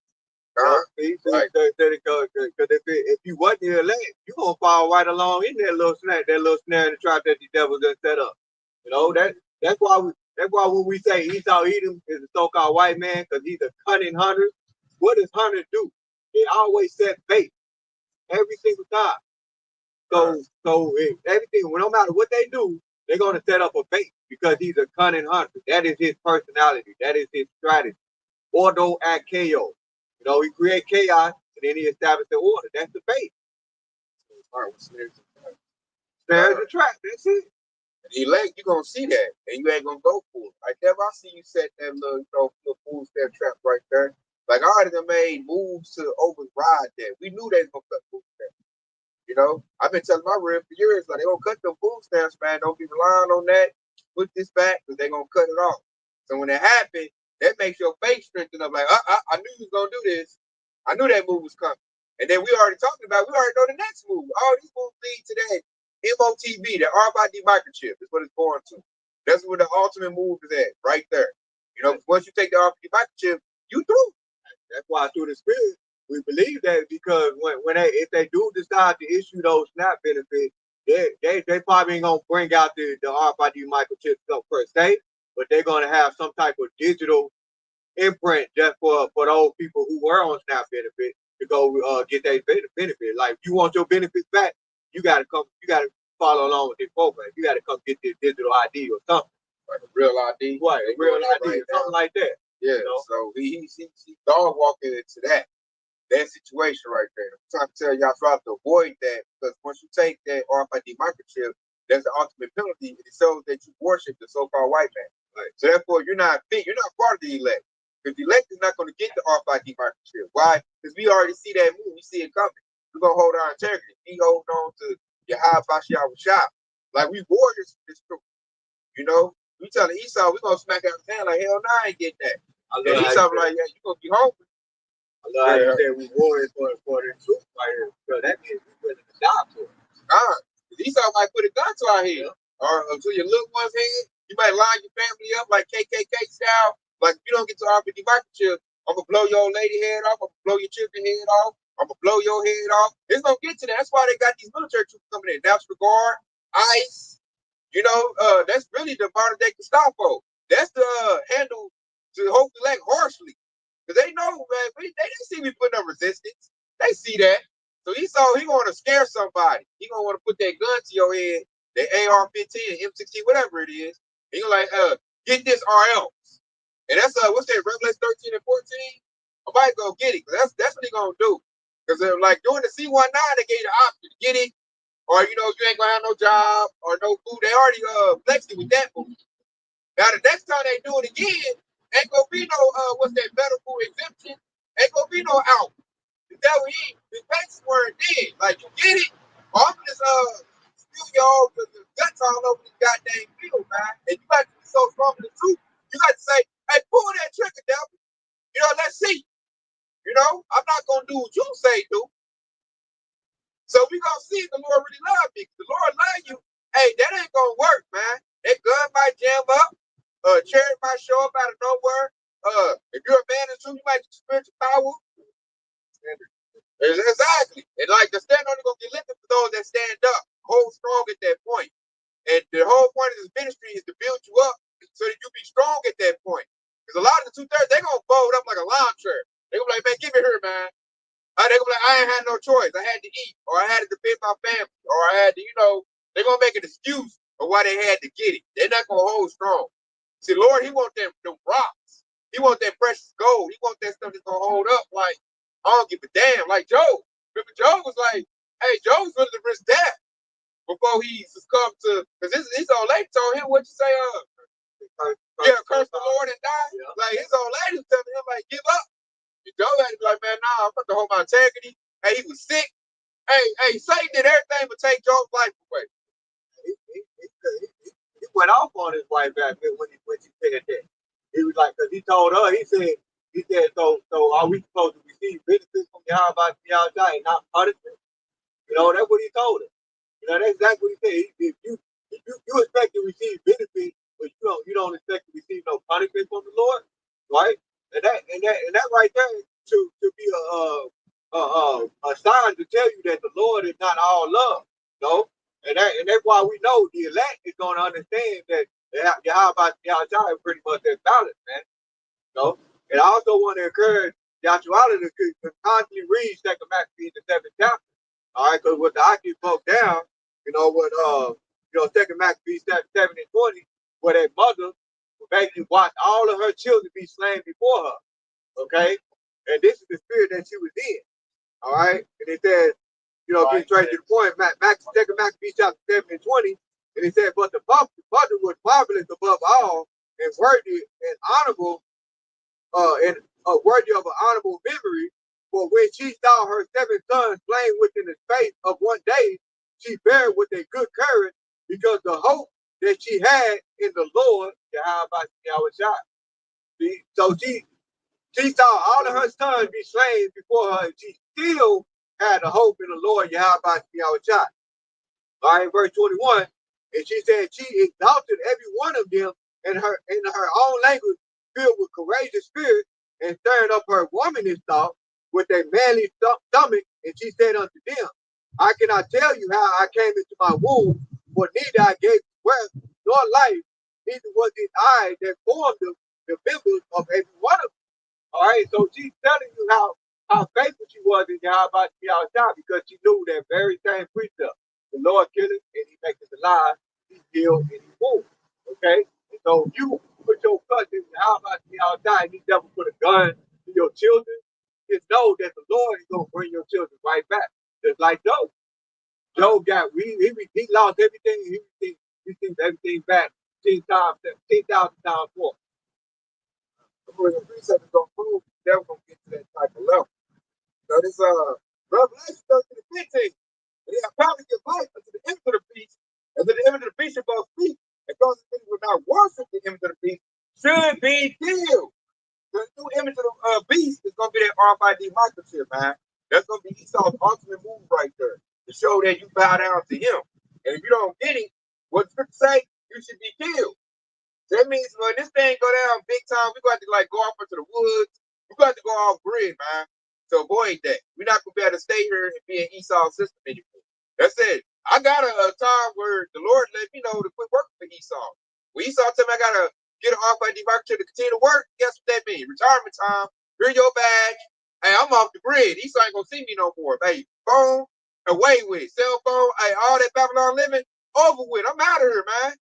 Right. Because if you wasn't the elect, you gonna fall right along in that little snare in the trap that the devil just set up. That's why when we say Esau Edom is a so-called white man because he's a cunning hunter. What does hunters do? They always set bait every single time. So everything, no matter what they do, they're gonna set up a bait because he's a cunning hunter. That is his personality. That is his strategy. Ordo ad chaos. He create chaos and then he established the order. That's the bait. Snares and trap. That's it. And elect, you're gonna see that, and you ain't gonna go for it. Like never I see you set that little food stamp trap right there. Like I already done made moves to override that. We knew they was gonna cut food stamps. I've been telling my rib for years, like they gonna cut them food stamps, man. Don't be relying on that. Put this back, because they gonna cut it off. So when it happened, that makes your faith strengthen up. Like, I knew you was gonna do this. I knew that move was coming. And then we already know the next move. All these moves lead to that MOTV, the RFID microchip is what it's going to. That's where the ultimate move is at, right there. Once you take the RFID microchip, you through. That's why through the spirit, we believe that because if they do decide to issue those SNAP benefits, they probably ain't gonna bring out the RFID microchip per se, but they're gonna have some type of digital imprint just for those people who were on SNAP benefit to go get their benefit. Like if you want your benefits back, you gotta follow along with this program. You gotta come get this digital ID or something. Like a real ID. Right, a real ID or something like that. Yeah, so he dog walking into that situation right there. I'm trying to tell y'all try to avoid that because once you take that RFID microchip, that's the ultimate penalty. It shows that you worship the so-called white man. Right. So therefore, you're not part of the elect. Because the elect is not going to get the RFID microchip. Why? Because we already see that move. We see it coming. We're going to hold our integrity. We hold on to Yahweh Shah. Like we warriors for this truth. We tell Esau, we're going to smack out his hand like, hell no, I ain't getting that. And Esau like, yeah, you're going to be hungry. I love how you said we warriors for the truth right here. So that means we're willing to die for it. Esau might put a gun to our head or to your little one's head. You might line your family up like KKK style. Like if you don't get to RFID microchip, I'm going to blow your old lady head off. I'm going to blow your children head off. I'm going to blow your head off. It's going to get to that. That's why they got these military troops coming in. National Guard, ICE. That's really the modern day Gestapo. That's the handle to hopefully elect harshly. Because they know, man, they didn't see me putting up resistance. They see that. So he want to scare somebody. He going to want to put that gun to your head, the AR-15, M16, whatever it is. He going to like, get this or else. And that's, what's that, Revelation 13 and 14? I might go get it. Because that's what he going to do. Because like during the C-19, they gave you the option to get it. Or, you ain't going to have no job or no food. They already flexed it with that move. Now, the next time they do it again, ain't gonna be no what's that medical exemption? Ain't gonna be no out. The devil his face were dead. Like you get it? Or I'm just steal y'all with the guts all over this goddamn field, man. And you got to be so strong in the truth. You got to say, hey, pull that trigger, devil. Let's see. I'm not gonna do what you say do. So we gonna see if the Lord really love me. If the Lord love you, hey, that ain't gonna work, man. That gun might jam up. Chariot might show up out of nowhere. If you're a man in truth, you might get spiritual power. Exactly. And like the stand only gonna get lifted for those that stand up, hold strong at that point. And the whole point of this ministry is to build you up so that you be strong at that point. Because a lot of the 2/3, they gonna fold up like a lawn chair. They gonna be like, man, give me here, man. They gonna be like, I ain't had no choice. I had to eat, or I had to defend my family, or I had to, they're gonna make an excuse of why they had to get it. They're not gonna hold strong. See, Lord, he wants them rocks. He want that precious gold. He want that stuff that's gonna hold up. Like, I don't give a damn. Like Job. Remember, Job was like, hey, Job was willing to risk death before he succumbed to, because his old lady told him, what you say, curse the Lord and die. Yeah. Like, his old lady was telling him, like, give up. And Job had to be like, man, nah, I'm about to hold my integrity. Hey, he was sick. Hey, Satan did everything but take Job's life away. He went off on his wife back then when she said that. He was like, because he told her, he said, so are we supposed to receive benefits from Yahweh and not punishment? You know, that's what he told her. You know, that's exactly what he said. If you expect to receive benefits, but you don't expect to receive no punishment from the Lord, right? And that right there to be a sign to tell you that the Lord is not all love, you know? And that's why we know the elect is going to understand that Yahweh is pretty much that balance, man. You know? And I also want to encourage Yahweh to constantly read Second Maccabees, the 7th chapter. All right, because what the Aki broke down, you know, what Second Maccabees 7 and 20, where that mother basically watched all of her children be slain before her. Okay? And this is the spirit that she was in. All right, and it says, you know, getting straight to the point, Second Maccabees chapter 7 and 20, and it said, but the mother was marvelous above all, and worthy and honorable, and worthy of an honorable memory. For when she saw her 7 sons slain within the space of one day, she bare with a good courage, because the hope that she had in the Lord, so she saw all of her sons be slain before her, and she still had the hope in the Lord, Yahweh. All right, verse 21, and she said she exalted every one of them in her own language, filled with courageous spirit, and stirring up her womanish thought with a manly stomach, and she said unto them, I cannot tell you how I came into my womb, for neither I gave breath nor life, neither was it I that formed the members of every one of them. All right, so she's telling you how faithful she was in Yahweh because she knew that very same precept. The Lord killeth and he makes it alive, he heals and he wounds. Okay? And so if you put your trust in Yahweh and you never put a gun to your children, just know that the Lord is gonna bring your children right back. Just like Job. Job got he lost everything, he received everything back 10,000 times more. The precept is gonna prove never gonna get to that type of level. So this Revelation 13 and 15. And he apparently gives life unto the image of the beast, and to the image of the beast shall both speak, and those who will not worship the image of the beast should be killed. The new image of the beast is gonna be that RFID microchip, man. That's gonna be Esau's ultimate move right there to show that you bow down to him. And if you don't get it, what's it say? You should be killed. That means when this thing go down big time, we got to like go off into the woods. We got to go off grid, man, to avoid that. We're not gonna be able to stay here and be in Esau's system anymore. That's it. I got a time where the Lord let me know to quit working for Esau. When Esau told me I gotta get an RFID marker to continue to work, guess what that means? Retirement time. Here's your badge. Hey, I'm off the grid. Esau ain't gonna see me no more. Hey, phone, away with it. Cell phone, hey, all that Babylon living, over with. I'm out of here, man.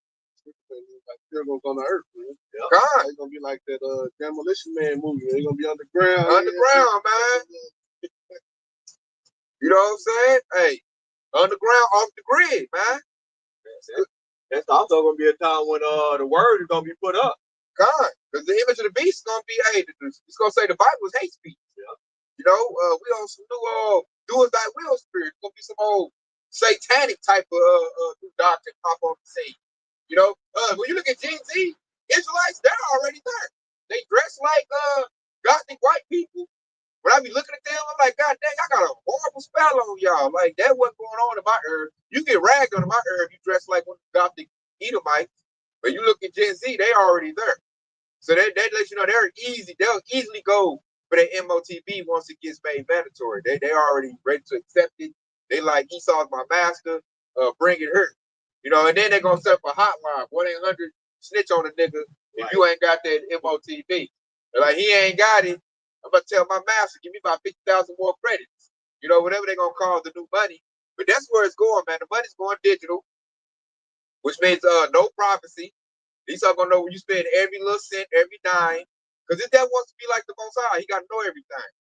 Like Heroes on the Earth, man. Yep. God. It's gonna be like that Demolition Man movie. They're gonna be underground. Underground, man. You know what I'm saying? Hey, underground, off the grid, man. That's also gonna be a time when the word is gonna be put up. God, because the image of the beast is gonna be, hey, it's gonna say the Bible is hate speech. Yeah. You know, we on some new do as thy will spirit. It's gonna be some old satanic type of new doctrine pop on the scene. You know, when you look at Gen Z, Israelites, they're already there. They dress like gothic white people. When I be looking at them, I'm like, God dang, I got a horrible spell on y'all. Like, that wasn't going on in my area. You get ragged on in my area if you dress like one of the gothic Edomites. But you look at Gen Z, they already there. So that lets you know they'll easily go for their MOTB once it gets made mandatory. They already ready to accept it. They like, Esau's my master, bring it here. You know, and then they're gonna set up a hotline, 1-800 snitch on a nigga if you ain't got that MOTB. They're like, he ain't got it. I'm gonna tell my master, give me about 50,000 more credits. You know, whatever they're gonna call the new money. But that's where it's going, man. The money's going digital, which means no prophecy. Esau gonna know when you spend every little cent, every dime. Because if that wants to be like the Most High, he got to know everything.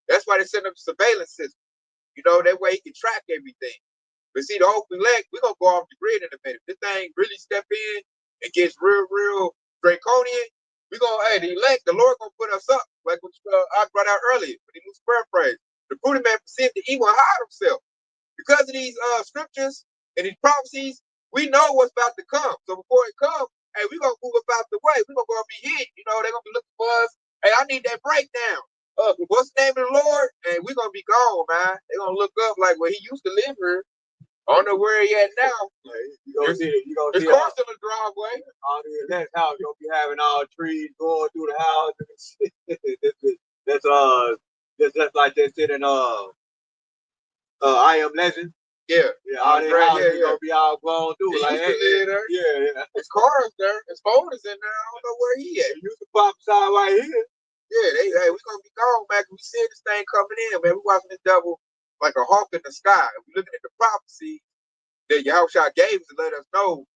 That's why they set up a surveillance system. You know, that way he can track everything. But see, the whole elect, we're going to go off the grid in a minute. If this thing really step in and gets real draconian, we're going to, hey, the elect, the Lord going to put us up. Like what I brought out earlier, with the new prayer phrase. The prudent man perceived the evil and hide himself. Because of these scriptures and these prophecies, we know what's about to come. So before it comes, hey, we're going to move about the way. We're going to go and be hit. You know, they're going to be looking for us. Hey, I need that breakdown. What's the name of the Lord? And we're going to be gone, man. They're going to look up like, well, he used to live here. I don't know where he at now. You gonna see it. You gonna His see car's in the driveway. All the next house, you'll be having all trees going through the house. That's like they said in I Am Legend. Yeah, all the houses gonna be all blown through. He like, used to live there. Yeah. His car's there. His phone is in there. I don't know where he at. He used to pop side right here. Yeah, hey, we gonna be gone, man. We see this thing coming in, man. We watching this devil like a hawk in the sky. We looking at the prophecy that Yahushua gave us to let us know.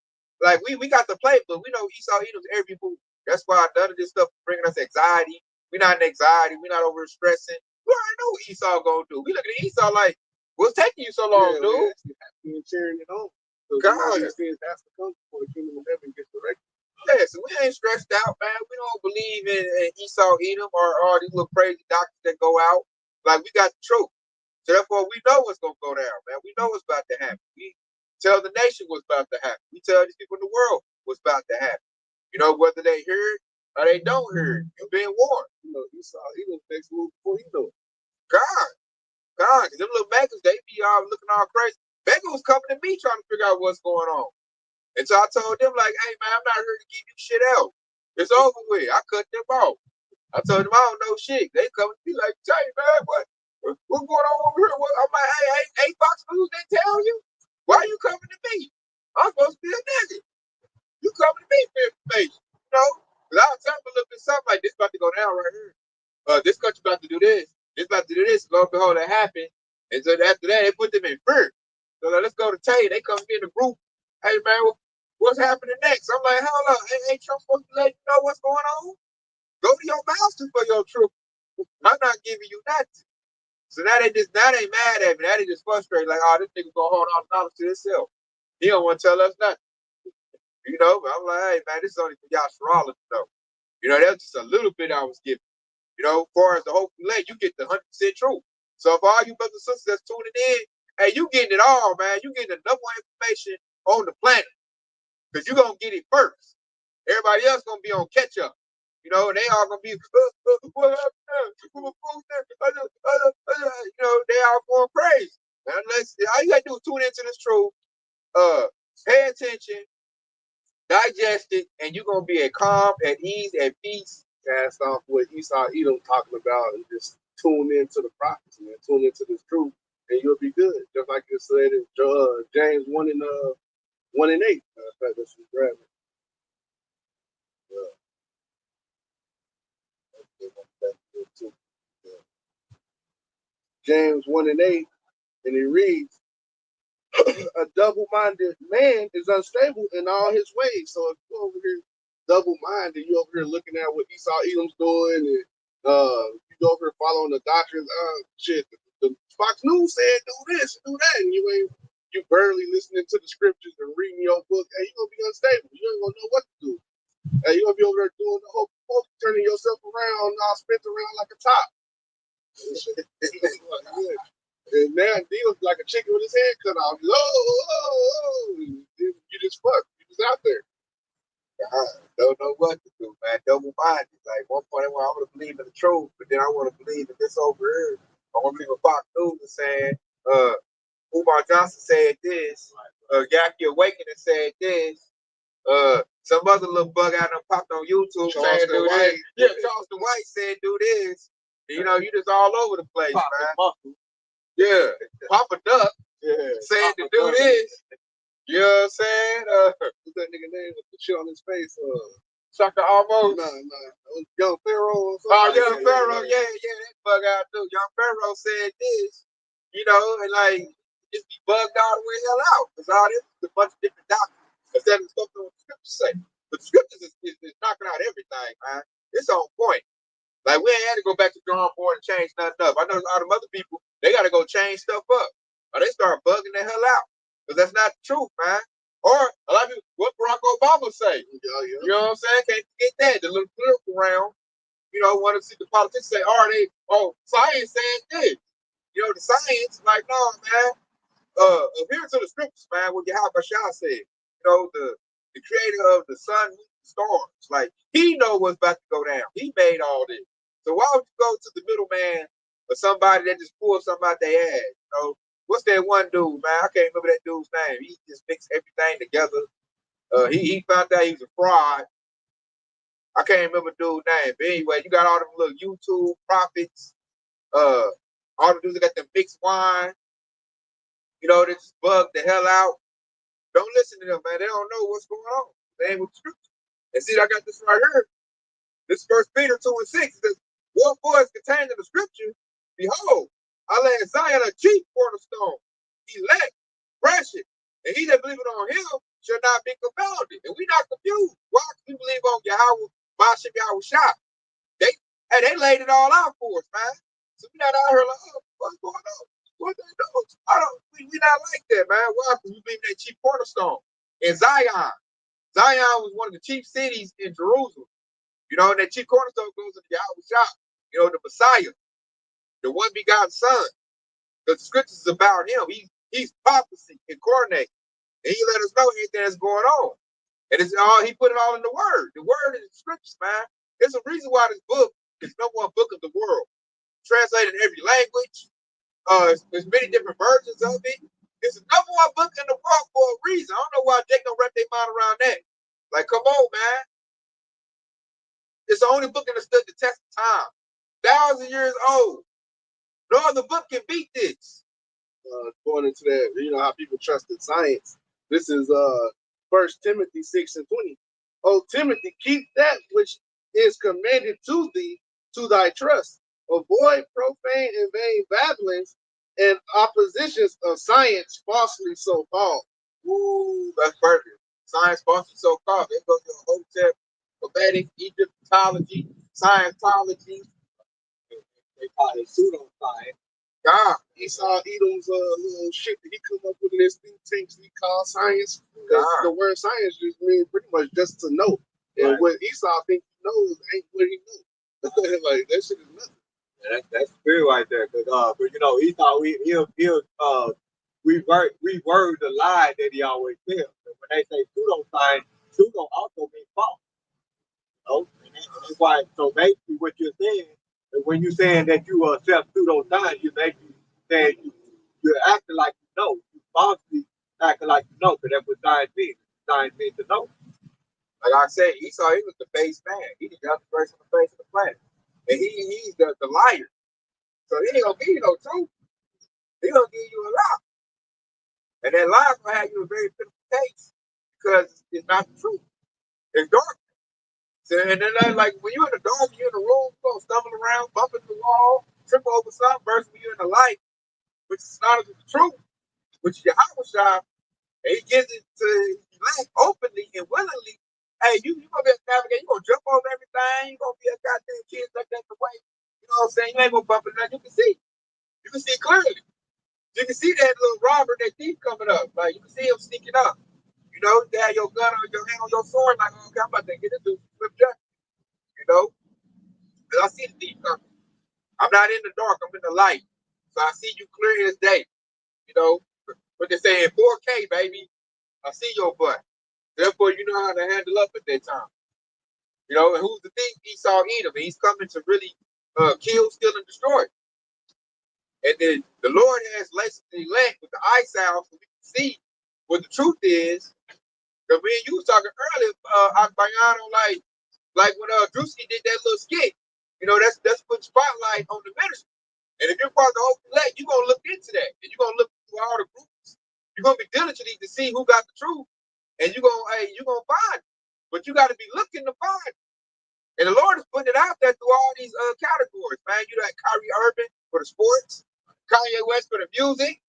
Like we got the playbook. We know Esau Edom's every move. That's why none of this stuff is bringing us anxiety. We're not in anxiety. We're not over stressing. We already know what Esau gonna do. We look at Esau like, what's taking you so long, dude? We actually have to be cheering it on. So God, these things have to come before the kingdom of heaven gets directed. Yeah, so we ain't stressed out, man. We don't believe in Esau Edom or all these little crazy doctors that go out. Like, we got the truth. So therefore, we know what's going to go down, man. We know what's about to happen. We tell the nation what's about to happen. We tell these people in the world what's about to happen. You know, whether they hear it or they don't hear it, you've been warned. You know, Esau Edom takes move before you know it. God, because them little Meccans, they be all looking all crazy. Becca was coming to me trying to figure out what's going on. And so I told them, like, hey, man, I'm not here to give you shit else. It's over with. I cut them off. I told them I don't know shit. They come to me like, hey, man, what's going on over here? I'm like, hey, Fox News didn't tell you? Why are you coming to me? I'm supposed to be a nigga. You coming to me for information, you know? Because I was telling them a little bit something like this about to go down right here. This country about to do this. This about to do this. Lo and behold, that happened. And so after that, they put them in fear. So like, let's go to Tay. They come in the group. Hey, man, what's happening next? I'm like, hold up. Ain't Trump supposed to let you know what's going on? Go to your master for your truth. I'm not giving you nothing. So now they mad at me. Now they just frustrated. Like, oh, this nigga gonna hold all the knowledge to himself. He don't want to tell us nothing. You know, but I'm like, hey, man, this is only for Yasharala to know. You know, that's just a little bit I was giving. You know, as far as the whole leg, you get the 100% truth. So for all you brothers and sisters that's tuning in, hey, you getting it all, man. You getting the number one information on the planet. Because you're going to get it first. Everybody else going to be on catch up. You know, and they all going to be, what happened? You know, they all going crazy. Unless, all you got to do is tune into this truth, pay attention, digest it, and you're going to be at calm, at ease, at peace. Cast off what Esau Edom talking about and just tune into the prophets, man. Tune into this truth, and you'll be good. Just like you said in James 1 and 1 and 8. In fact, that's what grab it. James 1 and 8, and it reads, a double-minded man is unstable in all his ways. So if you're over here double-minded, you're over here looking at what Esau Edom's doing, and you go over here following the doctrines. Shit, the Fox News said do this, do that, and you barely listening to the scriptures and reading your book. Hey, you're gonna be unstable. You ain't gonna know what to do. Hey, you're gonna be over there doing the whole turning yourself around, all spent around like a top. And now D's like a chicken with his head cut off. You just fucked. You just out there. I don't know what to do, man. Double-minded. Like, one point I want to believe in the truth, but then I want to believe in this over here. I want to believe in Fox News is saying, Umar Johnson said this, Yaki Awakening said this, some other little bug out there popped on YouTube saying do this. Yeah, Charleston White said do this. And, you know, you just all over the place, man. Yeah, Papa Duck said to do this. You know what I'm saying? What's that nigga name with the shit on his face? Shaka Almost. Nah. Young Pharaoh or something. Oh, Young Pharaoh, yeah, that bug out too. Young Pharaoh said this, you know, and like just be bugged all the way hell out. Because all this is a bunch of different doctrines instead of stuff that the scriptures say. But the scriptures is knocking out everything, man. It's on point. Like, we ain't had to go back to the drawing board and change nothing up. I know all them other people, they got to go change stuff up. Or they start bugging the hell out. Because that's not the truth, man. Or a lot of people, what Barack Obama say? You know what I'm saying? Can't forget that. The little political round, you know, want to see the politics say, science saying this. You know, the science, like, no, man. Adhere to the scriptures, man, what Yahweh said. You know, the creator of the sun, moon, the stars. Like, he know what's about to go down. He made all this. So why would you go to the middleman or somebody that just pulled something out their ass? You know, what's that one dude, man? I can't remember that dude's name. He just mixed everything together. He found out he was a fraud. I can't remember the dude's name. But anyway, you got all them little YouTube prophets. All the dudes that got them mixed wine. You know, they just bug the hell out. Don't listen to them, man. They don't know what's going on. They ain't with the scripture. And see, I got this right here. This 1 Peter 2:6 says, what was contained in the scripture? Behold, I lay in Zion a chief cornerstone, elect, precious, and he that believeth on him shall not be confounded. And we not confused. Why? Because we believe on Yahweh, Bashim Yahweh Shah. They laid it all out for us, man. So we not out here like, oh, what's going on? What they do? We not like that, man. Why? Because we believe in that chief cornerstone. In Zion. Zion was one of the chief cities in Jerusalem. You know, and that chief cornerstone goes into Yahweh Shah. You know, the Messiah, the one begotten son. The scriptures is about him. He's prophecy incarnate. And he let us know anything that's going on. And it's all he put it all in the word. The word is the scriptures, man. There's a reason why this book is the #1 book of the world. Translated in every language. There's many different versions of it. It's the #1 book in the world for a reason. I don't know why they don't wrap their mind around that. Like, come on, man. It's the only book that stood the test of time. 1,000 years old. No other book can beat this. Going into that, you know how people trusted science. This is 1 Timothy 6:20. Oh, Timothy, keep that which is commanded to thee to thy trust. Avoid profane and vain babblings and oppositions of science falsely so called. Ooh, that's perfect. Science falsely so called. They go to a hotel, Hermetic, Egyptology, Scientology. They call it pseudoscience. God, Esau Edom's little shit that he come up with in his think tanks he call science. Because the word science just means pretty much just to know. And right. What Esau think he knows ain't what he knows. Like, that shit is nothing. Yeah, that's spirit right there. Cause but you know, Esau he'll reword the lie that he always tells. So when they say pseudoscience, pseudo also means false. You know? And that's why. So basically, what you're saying. When you're saying that you accept pseudoscience, you're basically saying you're acting like you know. You falsely acting like you know, because that's what science means. Science means to know. Like I said, Esau, he was the base man. He the other person on the face of the planet. And he's the liar. So he ain't gonna give you no truth. He gonna give you a lie. And that lie gonna have you a very pitiful case because it's not the truth. It's dark. So, and then like when you're in the dark, you're in the room, you're gonna stumble around, bump into the wall, trip over something, versus when you're in the light, which is not the truth, which is your Shah, and he gives it to elect openly and willingly. Hey, you gonna be able to navigate, you gonna jump over everything, you gonna be a goddamn kid like that the way. You know what I'm saying? You ain't gonna bump into nothing. You can see. You can see clearly. You can see that little robber, that thief coming up. Like you can see him sneaking up. You know, you have your gun on your hand on your sword, like, okay, I'm about to get this dude flip jump. You know? Because I see the thief coming. I'm not in the dark, I'm in the light. So I see you clear as day. You know, but they say in 4K, baby, I see your butt. Therefore, you know how to handle up at that time. You know, and who's the thief? Esau Edom. And he's coming to really kill, steal, and destroy. And then the Lord has laced the elect with the eye salve so we can see what the truth is. Because me and you was talking earlier, Akbayano, like when Drewski did that little skit. You know, that's put spotlight on the ministry. And if you're part of the whole elect, you're gonna look into that. And you're gonna look through all the groups. You're gonna be diligently to see who got the truth. And you're gonna find it. But you gotta be looking to find it. And the Lord is putting it out there through all these categories, man. You got Kyrie Irving for the sports, Kanye West for the music,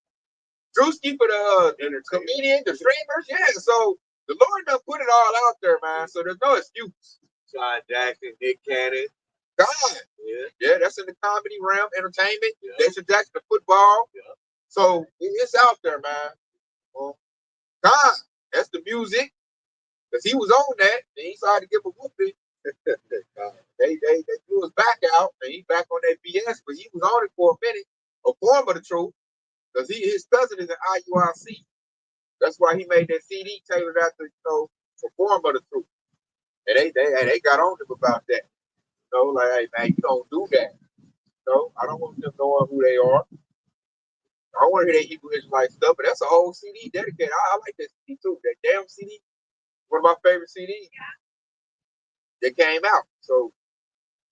Drewski for the comedian, the streamers. Yeah, so the Lord done put it all out there, man. So there's no excuse. John Jackson, Nick Cannon. God. Yeah. Yeah, that's in the comedy realm, entertainment. Deshaun Jackson, the football. So it's out there, man. Well, God, that's the music. Because he was on that, and he started to give a whooping. They threw his back out, and he back on that BS, but he was on it for a minute, a form of the truth, because his cousin is an IURC. That's why he made that CD tailored after, the form of the truth. And they got on him about that. Like, hey, man, you don't do that. I don't want them knowing who they are. I don't want to hear that Hebrew Israelite stuff, but that's a whole CD dedicated. I like that CD too. That damn CD, one of my favorite CDs that came out. So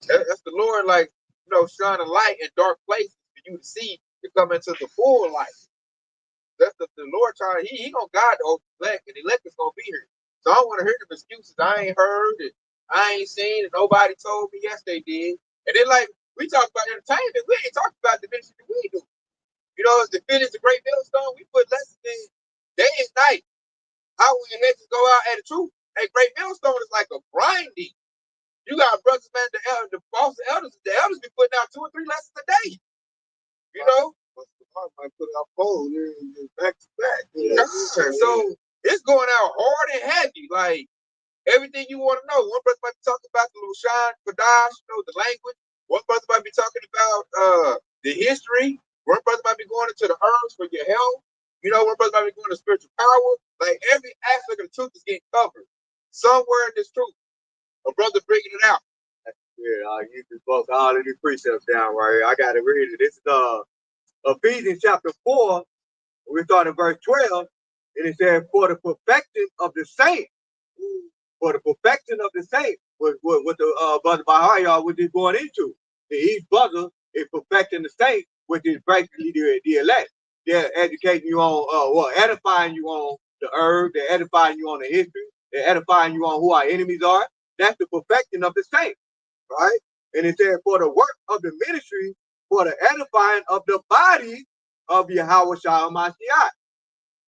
that's the Lord, like, shining light in dark places for you to see to come into the full light. That's the Lord trying. He gonna guide the elect, and the elect is gonna be here. So I don't want to hear them excuses. I ain't heard it. I ain't seen it. Nobody told me. Yes, they did. And then, like, we talk about entertainment. We ain't talking about the ministry that we do. It's the finish the great millstone. We put lessons in day and night. How when Hedges go out at the truth. A great millstone is like a grinding. You got brothers, man, the false elders be putting out 2 or 3 lessons a day. I might put out polls back to back. So it's going out hard and heavy. Like, everything you want to know. One brother might be talking about the Lushan, Kadash, the language. One brother might be talking about the history. One brother might be going into the herbs for your health. One brother might be going to spiritual power. Like, every aspect of the truth is getting covered. Somewhere in this truth, a brother bringing it out. Yeah, you just broke all of these precepts down right here. I got to read it. This is Ephesians chapter 4. We start in verse 12. And it says, for the perfection of the saints. For the perfection of the saints. What the brother Bahaya was just going into. Each brother is perfecting the saints, which is basically the elect. They're educating you on, edifying you on the herb. They're edifying you on the history. They're edifying you on who our enemies are. That's the perfecting of the saints. Right? And it said, for the work of the ministry, for the edifying of the body of Yahweh Shah Mashiach.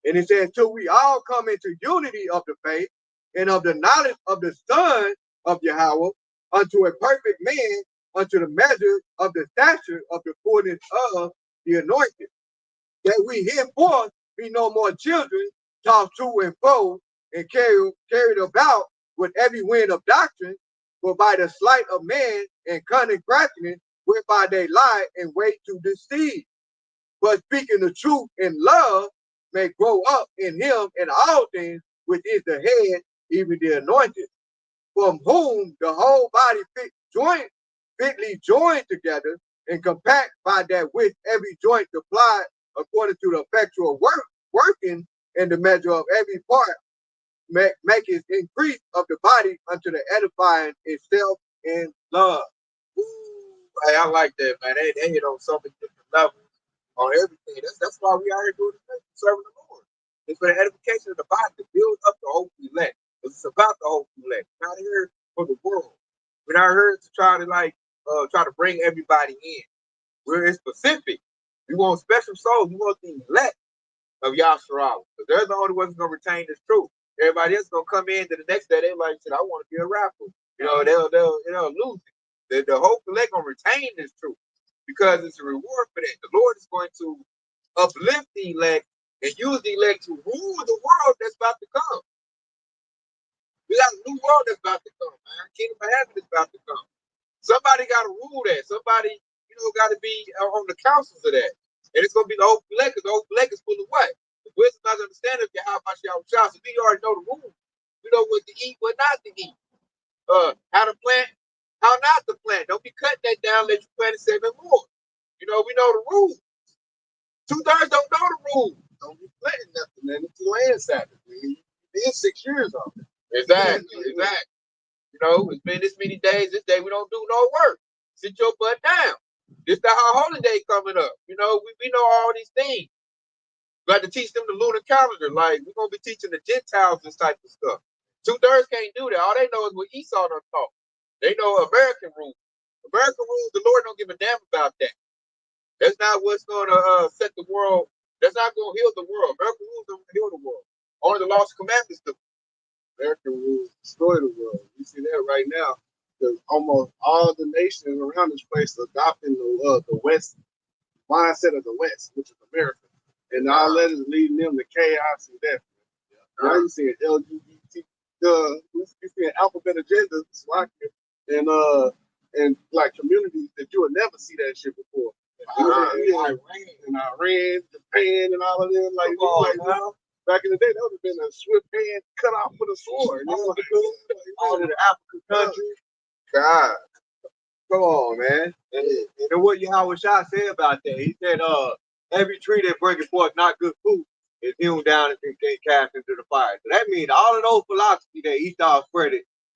And it says, till we all come into unity of the faith and of the knowledge of the Son of Yahweh, unto a perfect man, unto the measure of the stature of the fullness of the anointed. That we henceforth be no more children, tossed to and fro, and carried about with every wind of doctrine, but by the sleight of man and cunning craftiness, whereby they lie and wait to deceive. But speaking the truth in love may grow up in him in all things, which is the head, even the anointed, from whom the whole body fitly joined together and compact by that which every joint supplied according to the effectual working in the measure of every part, make it increase of the body unto the edifying itself in love. Hey, I like that, man. They hit on so many different levels on everything. That's why we are here doing this, serving the Lord. It's for the edification of the body, to build up the hope elect. It's about the hope elect. We're not here for the world. We're not here to try to bring everybody in. We're specific. We want special souls. We want the elect of Yahshua. Because they're the only ones going to retain this truth. Everybody else is going to come in to the next day. They're like, I want to be a rapper. They'll lose it. The hope elect going to retain this truth because it's a reward for that. The Lord is going to uplift the elect and use the elect to rule the world that's about to come. We got a new world that's about to come, man. Kingdom of heaven is about to come. Somebody got to rule that. Somebody, got to be on the councils of that. And it's going to be the whole elect, because the whole elect is full of what? The wisdom not understanding of Yahweh Shah. So we already know the rules. We know what to eat, what not to eat. How to plant, how not to plant. Don't be cutting that down, let you plant it 7 more. We know the rules. 2/3 don't know the rules. Don't be planting nothing, man. It's land Sabbath, man. It's 6 years on it. Exactly. It's been this many days. This day we don't do no work. Sit your butt down. This the our holiday coming up. We know all these things. We got to teach them the lunar calendar. Like, we're gonna be teaching the Gentiles this type of stuff. 2/3 can't do that. All they know is what Esau done taught. They know American rules. American rules, the Lord don't give a damn about that. That's not what's gonna set the world. That's not gonna heal the world. American rules don't heal the world. Only the laws and commandments do. American rules destroy the world. We see that right now. because almost all the nations around this place adopting the West mindset of the West, which is America, and all that is leading them to chaos and death. Now you see LGBT, you see alphabet agenda, and like communities that you would never see that shit before. Iran, Japan, and all of them. Back in the day, that would have been a swift hand cut off with a sword. All of the African countries. God. Come on, man. And what Yahweh Shah said about that, he said, every tree that bringeth forth not good fruit is hewn down and cast into the fire. So that means all of those philosophies that Esau spread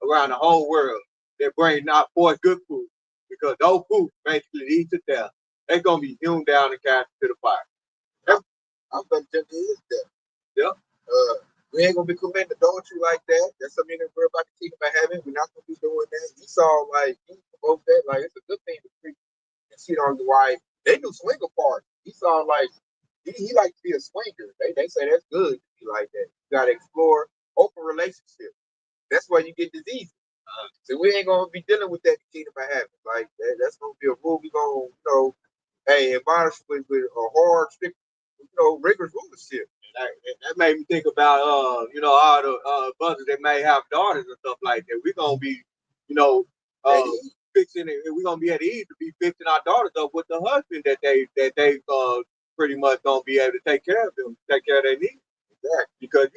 around the whole world that bring not forth good fruit, because those fruits basically lead to death. They're gonna be hewn down and cast into the fire. I'm gonna tell you is that. Yep. We ain't gonna be committing adultery like that. That's something that we're about to keep in heaven. We're not gonna be doing that. Esau, like, he promotes that, like, it's a good thing to preach and cheat on the wife. They do swinger parties. Esau, like, he like to be a swinger. They say that's good to be like that. You gotta explore open relationships. That's why you get diseases. So we ain't gonna be dealing with that kingdom of heaven. Like that's gonna be a rule. We gonna, admonish with a hard, strict, rigorous rulership. That made me think about all the brothers that may have daughters and stuff like that. We're gonna be, fixing it. We're gonna be at ease to be fixing our daughters up with the husband that they pretty much gonna be able to take care of them, take care of their needs. Exactly. Because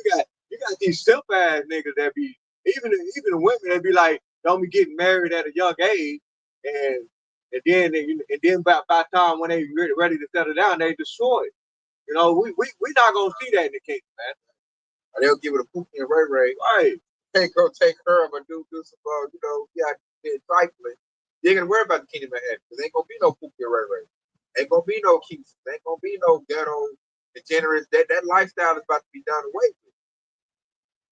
you got these simp ass niggas that be even the women that be like don't be getting married at a young age, and then by the time when they ready to settle down, they destroy it. We not gonna see that in the kingdom, man. They'll give it a Pookie and Ray Ray. Right. Take her or do some, trifling. You ain't gonna worry about the kingdom of heaven. There ain't gonna be no Pookie and Ray Ray. Ain't gonna be no keys. Ain't gonna be no ghetto degenerates. That lifestyle is about to be done away with.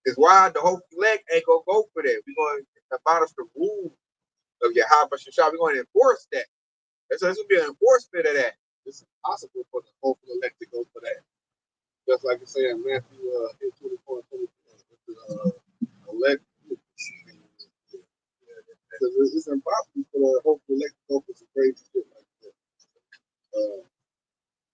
Is why the whole elect ain't gonna go for that. We're going to abolish the rules of your Yahweh Shah. We're going to enforce that. So there's gonna be an enforcement of that. It's impossible for the whole elect to go for that. Just like I said in Matthew 24 and 24, elect. Because it's impossible for the whole elect to go for some crazy shit like that.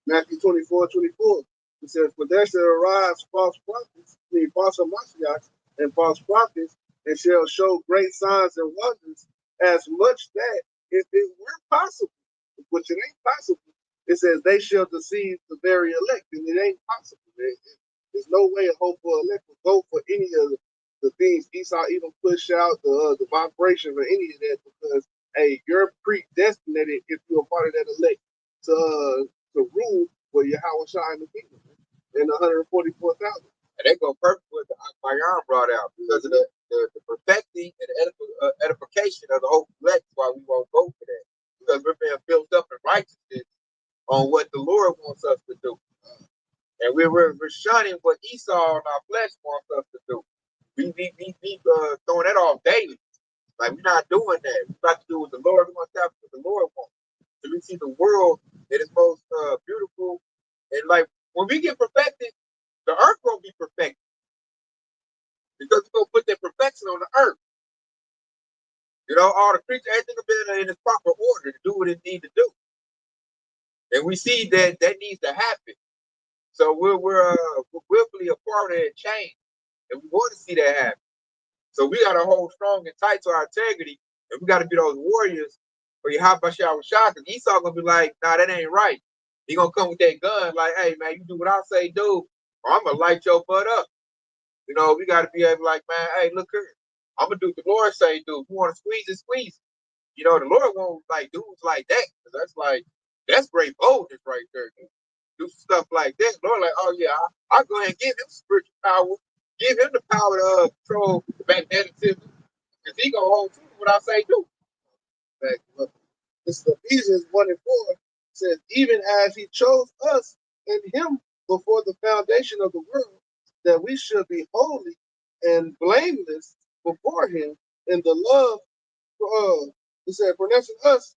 Matthew 24:24. It says, "For there shall arise false prophets, false Mashiachs, and false prophets, and shall show great signs and wonders, as much that if it were possible, which it ain't possible, it says they shall deceive the very elect, and it ain't possible. There's no way a hopeful elect will go for any of the things Esau even push out, the vibration or any of that, because hey, you're predestinated if you're a part of that elect to rule for Yahweh Shah in the kingdom in 144,000. And they go perfect with the Akbayan brought out because of the perfecting and edification of the whole elect. Why we won't go for that, because we're being built up in righteousness on what the Lord wants us to do. And we're shunning what Esau and our flesh wants us to do. We throwing that off daily. Like, we're not doing that. We're about to do what the Lord, we want to establish what the Lord wants. So we see the world that is most beautiful. And like, when we get perfected, the earth won't be perfected. Because we're going to put that perfection on the earth. All the creatures, everything will be in its proper order to do what it needs to do. And we see that needs to happen. So we're willfully a part of that change. And we want to see that happen. So we got to hold strong and tight to our integrity. And we got to be those warriors for Yahweh Shah. Because Esau going to be like, nah, that ain't right. He going to come with that gun like, hey, man, you do what I say do, or I'm going to light your butt up. We got to be able like, man, hey, look here. I'm going to do what the Lord say do. If you want to squeeze it, squeeze it. The Lord won't like dudes like that. Because that's great boldness right there. Do stuff like that. Lord, like, oh yeah, I'll go ahead and give him spiritual power. Give him the power to control magnetism. Because he going to hold true to what I say do. This is Ephesians 1 and 4. It says, even as he chose us in him before the foundation of the world, that we should be holy and blameless before him in the love, it said, pronouncing us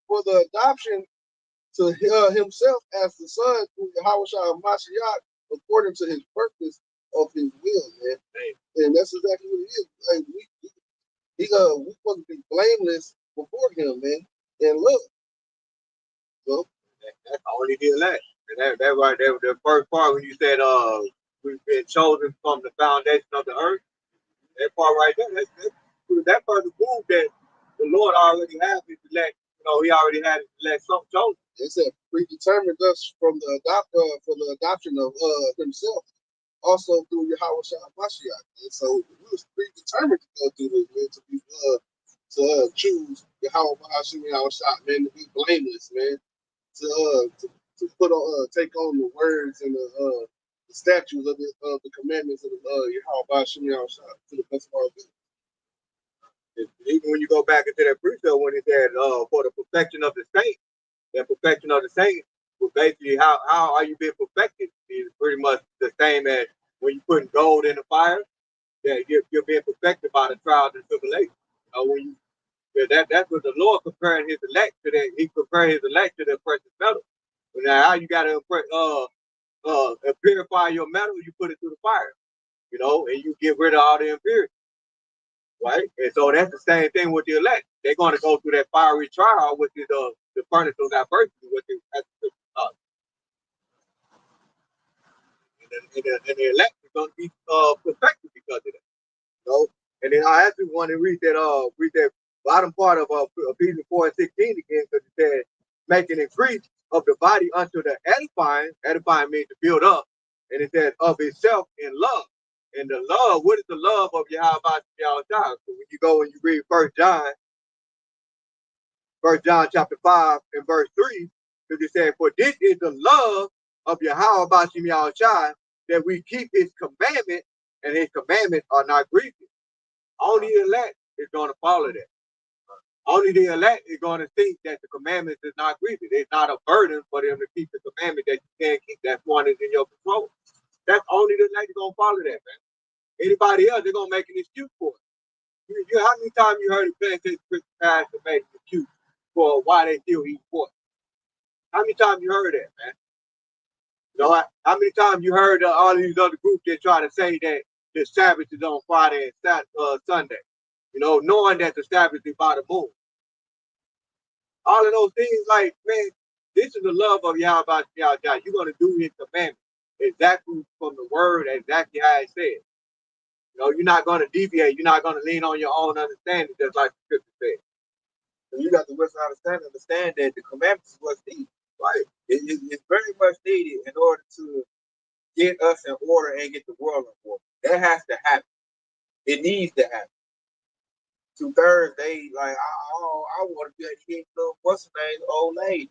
for the adoption to himself as the son through Yahweh Shah Mashiach, according to his purpose of his will, man. And that's exactly what it is. Like, He's we supposed to be blameless before him, man. And look, so That's only the elect. And that right there, the first part when you said we've been chosen from the foundation of the earth. That part right there, that part of the move that the Lord already has his elect. You know, he already had his elect some chosen. it said predetermined us from the for the adoption of himself, also through Yahweh Shah Mashiach. And so we was predetermined to go through this, man, to be choose Yahweh Mahashim Yahweh Shah, man, to be blameless, man, to put on take on the words and the statutes of the commandments of Yahweh Mahashim Yahweh Shah to the best of our ability. Even when you go back into that precept when it said for the perfection of the saints, that perfection of the saints, well, basically how are you being perfected is pretty much the same as when you put gold in the fire, that you're being perfected by the trials and tribulations. You know, when you that's what the Lord comparing his elect to that. He compared his elect to the precious metal. But now how you gotta purify your metal, you put it through the fire, you know, and you get rid of all the impurities. Right? And so that's the same thing with the elect. They're going to go through that fiery trial, which is the furnace of diversity, which is and the elect is going to be perfected because of that. You know? And then I actually want to read that bottom part of Ephesians 4:16 again, because it said, make an increase of the body unto the edifying. Edifying means to build up. And it says of itself in love. And the love, what is the love of Yahweh Yahweh? So when you go and you read First John chapter 5 and verse 3, because it says, for this is the love of Yahweh Bashim Yahushai, that we keep his commandment, and his commandments are not grievous. Only the elect is going to follow that. Only the elect is going to think that the commandments is not grievous. It's not a burden for them to keep the commandment that you can't keep. That one is in your control. That's only the elect is going to follow that, man. Anybody else, they're going to make an excuse for it. How many times you heard a plantation Christian pastor make an excuse for why they still eat pork? How many times you heard that, man? You know, how many times you heard all these other groups that try to say that the Sabbath is on Friday and Sunday? You know, knowing that the Sabbath is by the moon. All of those things, like, man, this is the love of Yahweh. You're going to do his commandments exactly from the word, exactly how it says. You know, you're not going to deviate. You're not going to lean on your own understanding, just like the scripture says. So you got to understand that the commandments is what's needed. Right? It's very much needed in order to get us in order and get the world in order. That has to happen. It needs to happen. 2/3, they like, I want to be able to get little what's her name, old lady.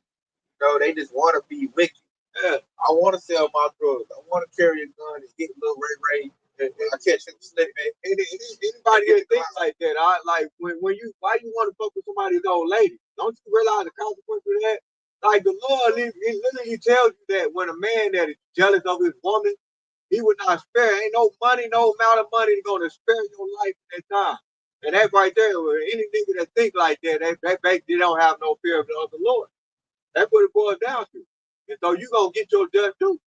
You know, they just want to be wicked. Yeah, I want to sell my drugs. I want to carry a gun and get a little Ray. And I catch him slipping. Anybody that thinks like that, I like when you why you want to fuck with somebody's old lady? Don't you realize the consequence of that? Like the Lord, it literally tells you that when a man that is jealous of his woman, he would not spare. Ain't no money, no amount of money going to spare your life at that time. And that right there, any nigga that think like that, they basically don't have no fear of the Lord. That's what it boils down to. And so you gonna get your just too.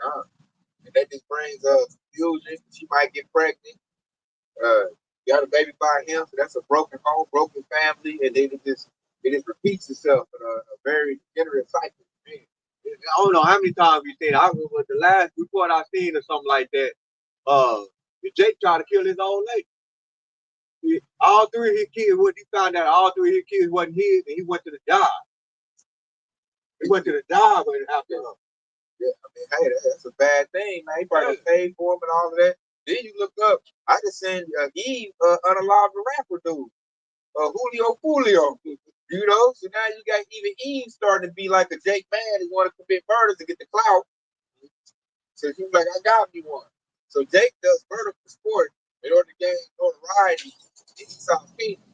And that just brings confusion. She might get pregnant. Got a baby by him, so that's a broken home, broken family, and then it just repeats itself in a very degenerate cycle. I don't know how many times we seen. I remember the last report I seen or something like that. Jake tried to kill his old lady. All three of his kids, what he found out, all three of his kids wasn't his, and he went to the job. He went to the job after him. Yeah, I mean, hey, that's a bad thing, man. He probably paid for him and all of that. Then you look up, I just seen Eve unalive the rapper dude, Julio. You know, so now you got even Eve starting to be like a Jake man who want to commit murders to get the clout. So he's like, I got me one. So Jake does murder for sport in order to gain notoriety in Esau's kingdom.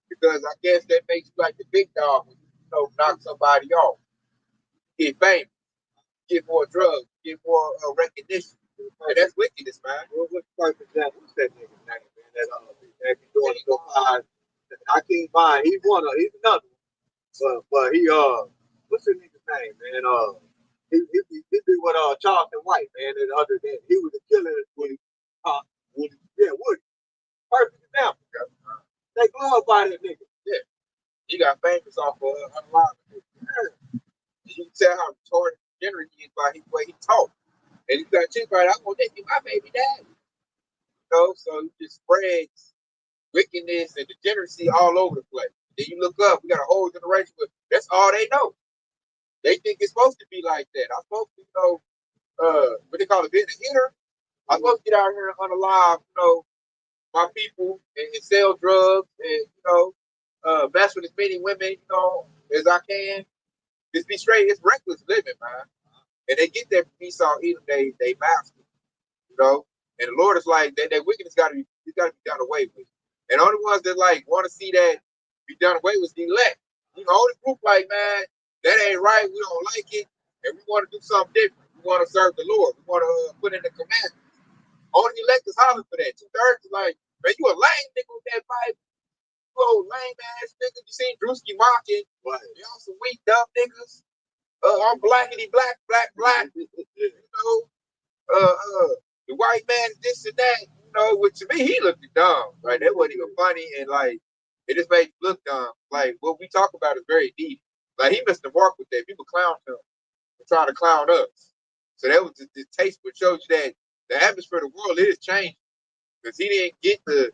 Because I guess that makes you like the big dog when you knock somebody off. Get famous, get more drugs, get more recognition. And that's wickedness, man. What's the first example? What's that nigga's name, man? That be doing so fine. I can't find. He's another one. But he what's the nigga's name, man? He be with Charleston White, man. And other than he was a killer when Woody. Perfect example. They glorify that nigga. Yeah. He got famous off of unlocking. Yeah. You can tell how retarded Henry is by the way he talk. And you got chicks right, I'm gonna take you my baby daddy. You know, so he just spreads wickedness and degeneracy all over the place. Then you look up, we got a whole generation, but that's all they know. They think it's supposed to be like that. I'm supposed to, what they call it, being a hitter. I'm supposed to get out here and unalive, my people and sell drugs and, mess with as many women, as I can. Just be straight. It's reckless living, man. And they get that from Esau eating they master, you know. And the Lord is like that wickedness gotta be done away with. And the only ones that like want to see that be done away with is the elect. You know, the group like, man, that ain't right. We don't like it, and we want to do something different. We want to serve the Lord. We want to put in the commandments. Only the elect is hollering for that. 2/3 is like, man, you a lame nigga with that Bible. You old lame ass nigga. You seen Drewski mocking? Y'all some weak dumb niggas. I'm blackity black, black, black. The white man this and that. Which to me he looked dumb. Right, that wasn't even funny, and like it just made you look dumb. Like what we talk about is very deep. Like he missed the mark with that. People clown him and trying to clown us. So that was the taste, but shows you that the atmosphere of the world is changing because he didn't get the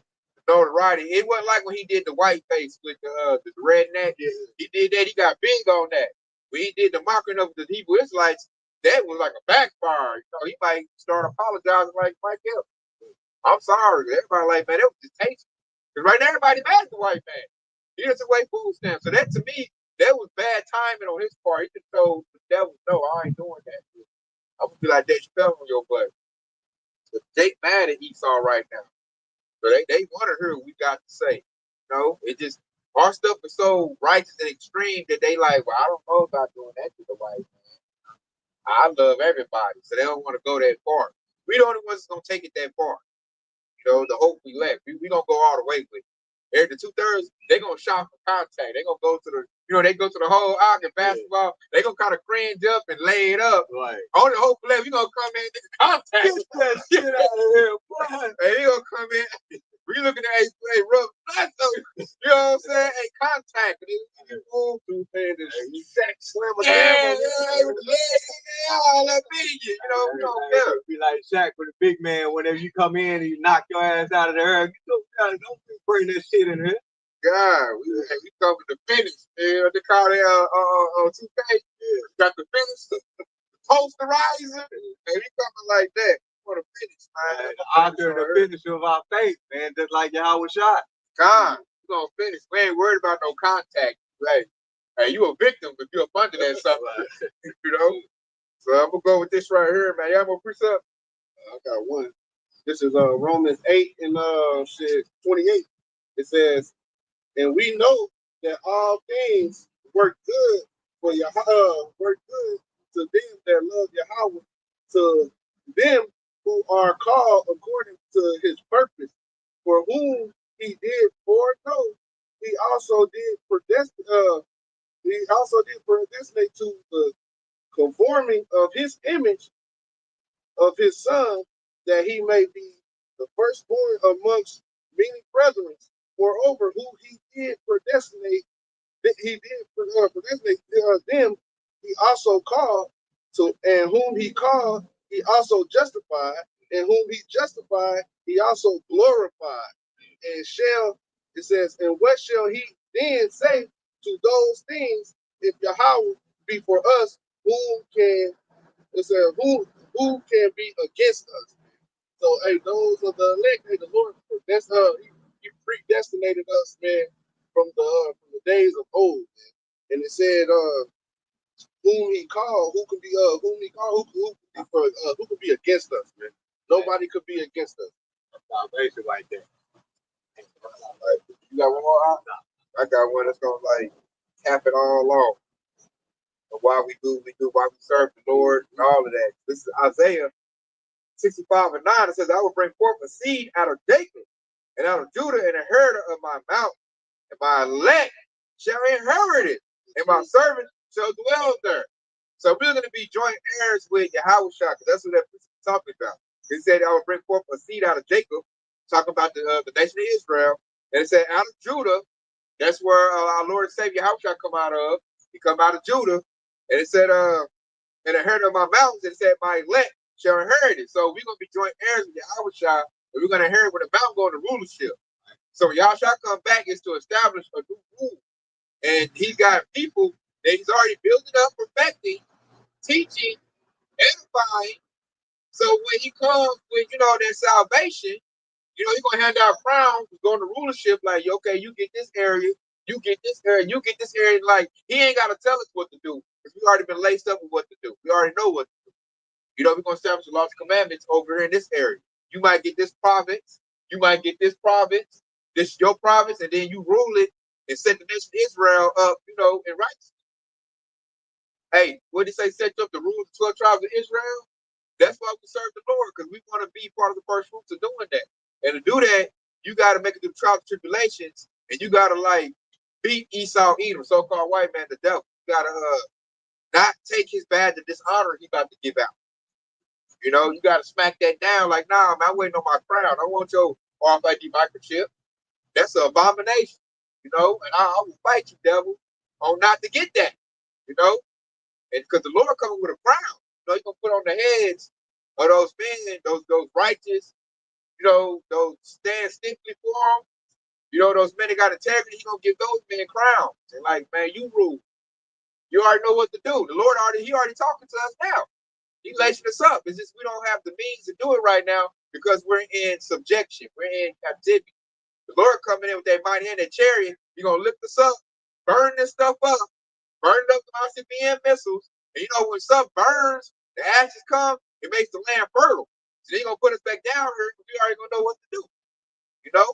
notoriety. It wasn't like when he did the white face with the redneck. He did that. He got big on that. When he did the mocking of the Hebrew Israelites, that was like a backfire. He might start apologizing like Mike Hill. I'm sorry. Everybody like, man, that was distasteful. Because right now, everybody mad at the white man. He just away food stamps. So that to me, that was bad timing on his part. He just told the devil, no, I ain't doing that. I'm gonna be like that. You fell on your butt. But they mad at Esau right now. So they want to hear what we got to say. It just our stuff is so righteous and extreme that they like, well, I don't know about doing that to the white man. I love everybody, so they don't want to go that far. We the only ones that's gonna take it that far. The hope we left. We gonna go all the way with it. Every the 2/3, they gonna shop for contact. They gonna go to they go to the whole Ogden basketball. They gonna kind of cringe up and lay it up. Right. Only hope left, you gonna come in and contact. Get that shit out of here, boy. Hey, you gonna come in. We looking at hey, rough black you know what I'm saying? Hey, contact. Sex slam a with the legs, all that big, we don't care. Be like Shaq with a big man. Whenever you come in and you knock your ass out of the air, don't bring that shit in here. God, we covered the finish. They call it on 2K. Got the finish, the posterizer, and we coming like that. For the finish, man. The author and the finisher of our faith, man. Just like Yahweh shot. God, we gonna finish. We ain't worried about no contact. Like, hey, you a victim if you're up under that something. So I'm gonna go with this right here, man. Y'all gonna precept? I got one. This is Romans 8 and 28. It says, and we know that all things work good for work good to them that love Yahweh, to them who are called according to his purpose, for whom he did foreknow, he also did predestinate to the conforming of his image of his son, that he may be the firstborn amongst many brethren. Moreover, who he did predestinate, them, he also called, and whom he called, he also justified, and whom he justified, he also glorified. And it says, and what shall he then say to those things? If Yahweh be for us, who can be against us? So, hey, those are the elect. Hey, the Lord, he predestinated us, man, from the days of old, man. And it said, whom he called, who could be against us, man? Nobody could be against us. Salvation right there. You got one more? I got one that's gonna like cap it all off. Why we do, why we serve the Lord, and all of that. This is Isaiah 65 and 9. It says, I will bring forth a seed out of Jacob, and out of Judah, an inheritor of my mountain, and my elect shall inherit it, and my servant shall dwell there. So we're going to be joint heirs with Yahweh Shah, because that's what that's talking about. He said, I will bring forth a seed out of Jacob, talking about the nation of Israel, And it said, out of Judah, that's where our Lord and Savior Yahushua come out of. He come out of Judah. And it said, and I heard of my mountains, and it said, my elect shall inherit it. So we're going to be joint heirs with Yahushua, and we're going to inherit with the mountain going to rulership. So when Yahushua come back, is to establish a new rule. And he got people that he's already building up, perfecting, teaching, edifying. So when he comes with, that salvation, he's going to hand out crowns, going to rulership, like, okay, you get this area, you get this area, you get this area. Like, he ain't got to tell us what to do, because we already been laced up with what to do. We already know what to do. We're going to establish the laws and commandments over here in this area. You might get this province, you might get this province, this is your province, and then you rule it and set the nation of Israel up, in righteousness. Hey, what did he say? Set up the rule of the 12 tribes of Israel? That's why we serve the Lord, because we want to be part of the first fruits of doing that. And to do that, you got to make it through trials and tribulations, and you got to beat Esau, Edom, so-called white man, the devil. You got to not take his badge of dishonor he about to give out. You got to smack that down. Like, nah, man, I'm waiting on my crown. I want your RFID microchip. That's an abomination. And I will fight you, devil, on not to get that. And because the Lord coming with a crown. He's gonna put on the heads of those men, those righteous, those stand stiffly for him. Those men that got integrity, he's gonna give those men crowns. And like, man, you rule. You already know what to do. The Lord he already talking to us now. He's lacing us up. It's just we don't have the means to do it right now because we're in subjection. We're in captivity. The Lord coming in with that mighty hand, that chariot, he's gonna lift us up, burn this stuff up, burn up the ICBM missiles. And when stuff burns, the ashes come, it makes the land fertile. So he's gonna put us back down here, we already gonna know what to do. He gonna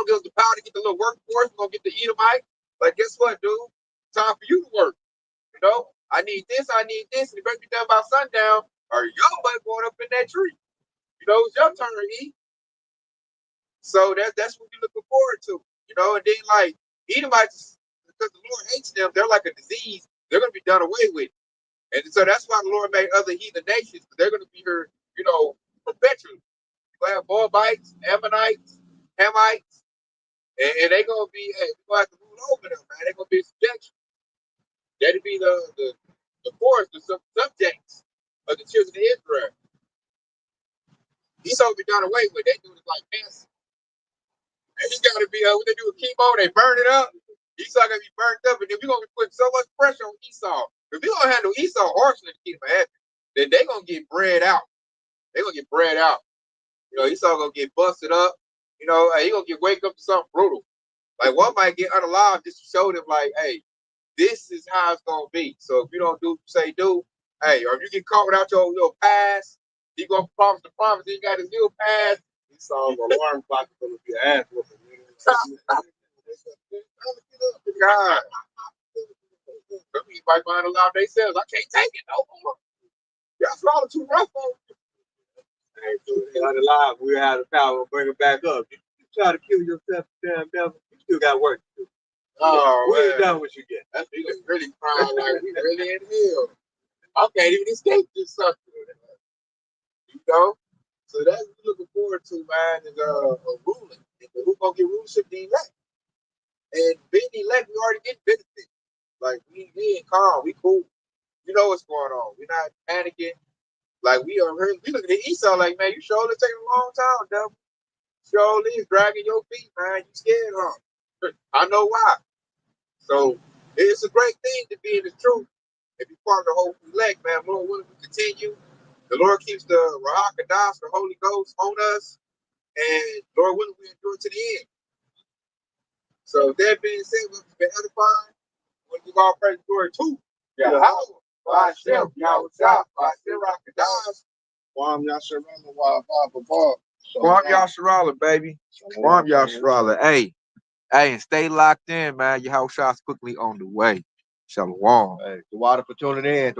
give us the power to get the little workforce, we're gonna get the Edomite. Like, guess what, dude? Time for you to work. I need this, and it better be done by sundown, or your butt going up in that tree. It's your turn to eat. So that's what we're looking forward to. And then Edomites, because the Lord hates them, they're like a disease, they're gonna be done away with. And so that's why the Lord made other heathen nations, because they're going to be here, perpetually. You're going to have Moabites, Ammonites, Hamites, and they're going to be, we're going to have to rule over them, man. They're going to be subjection. That'll be the force, the subjects of the children of Israel. He's going to be done away with. They do it like cancer. And he's got to be, when they do a chemo, they burn it up. Esau going to be burnt up, and then we're going to be putting so much pressure on Esau. If we're going to handle Esau harshly to keep him happy, then they're going to get bred out. They're going to get bred out. Esau going to get busted up. He going to wake up to something brutal. Like, one might get unalive just to show them, like, hey, this is how it's going to be. So if you don't say do, hey, or if you get caught without your pass, he going to promise the promise, he got his new pass. Esau's alarm clock is going to be an ass whooping. God. Some people might find alive themselves. I can't take it no more. Y'all swallow too rough on me. Hey, so they got alive. We had the power to bring it back up. You try to kill yourself, damn devil. You still got work to do. Oh, we ain't done what you get. That nigga's really crying like we really in hell. I can't even escape this sucker. So that's what we're looking forward to, man, is a ruling. And who's gonna get rulership? The elect. And being the elect, we already get benefits. Like, we ain't calm, we cool. You know what's going on. We're not panicking. Like, we looking at Esau like, man, you sure it's taking a long time, devil. Surely is dragging your feet, man. You scared, huh? I know why. So it's a great thing to be in the truth and be part of the whole elect, man. Lord willing, we continue. The Lord keeps the Ruach HaKodesh, the Holy Ghost, on us, and Lord willing, we endure to the end. So that being said, we've been edifying. We give all praise and glory to Yahweh, Hashem, Yahweh, Hashem, HaKodesh. Kwam Yasharala, Wa Kwam Yasharala, baby. Kwam Yasharala. Hey, and stay locked in, man. Your house shots quickly on the way. Shalom. Hey, the water for tuning in.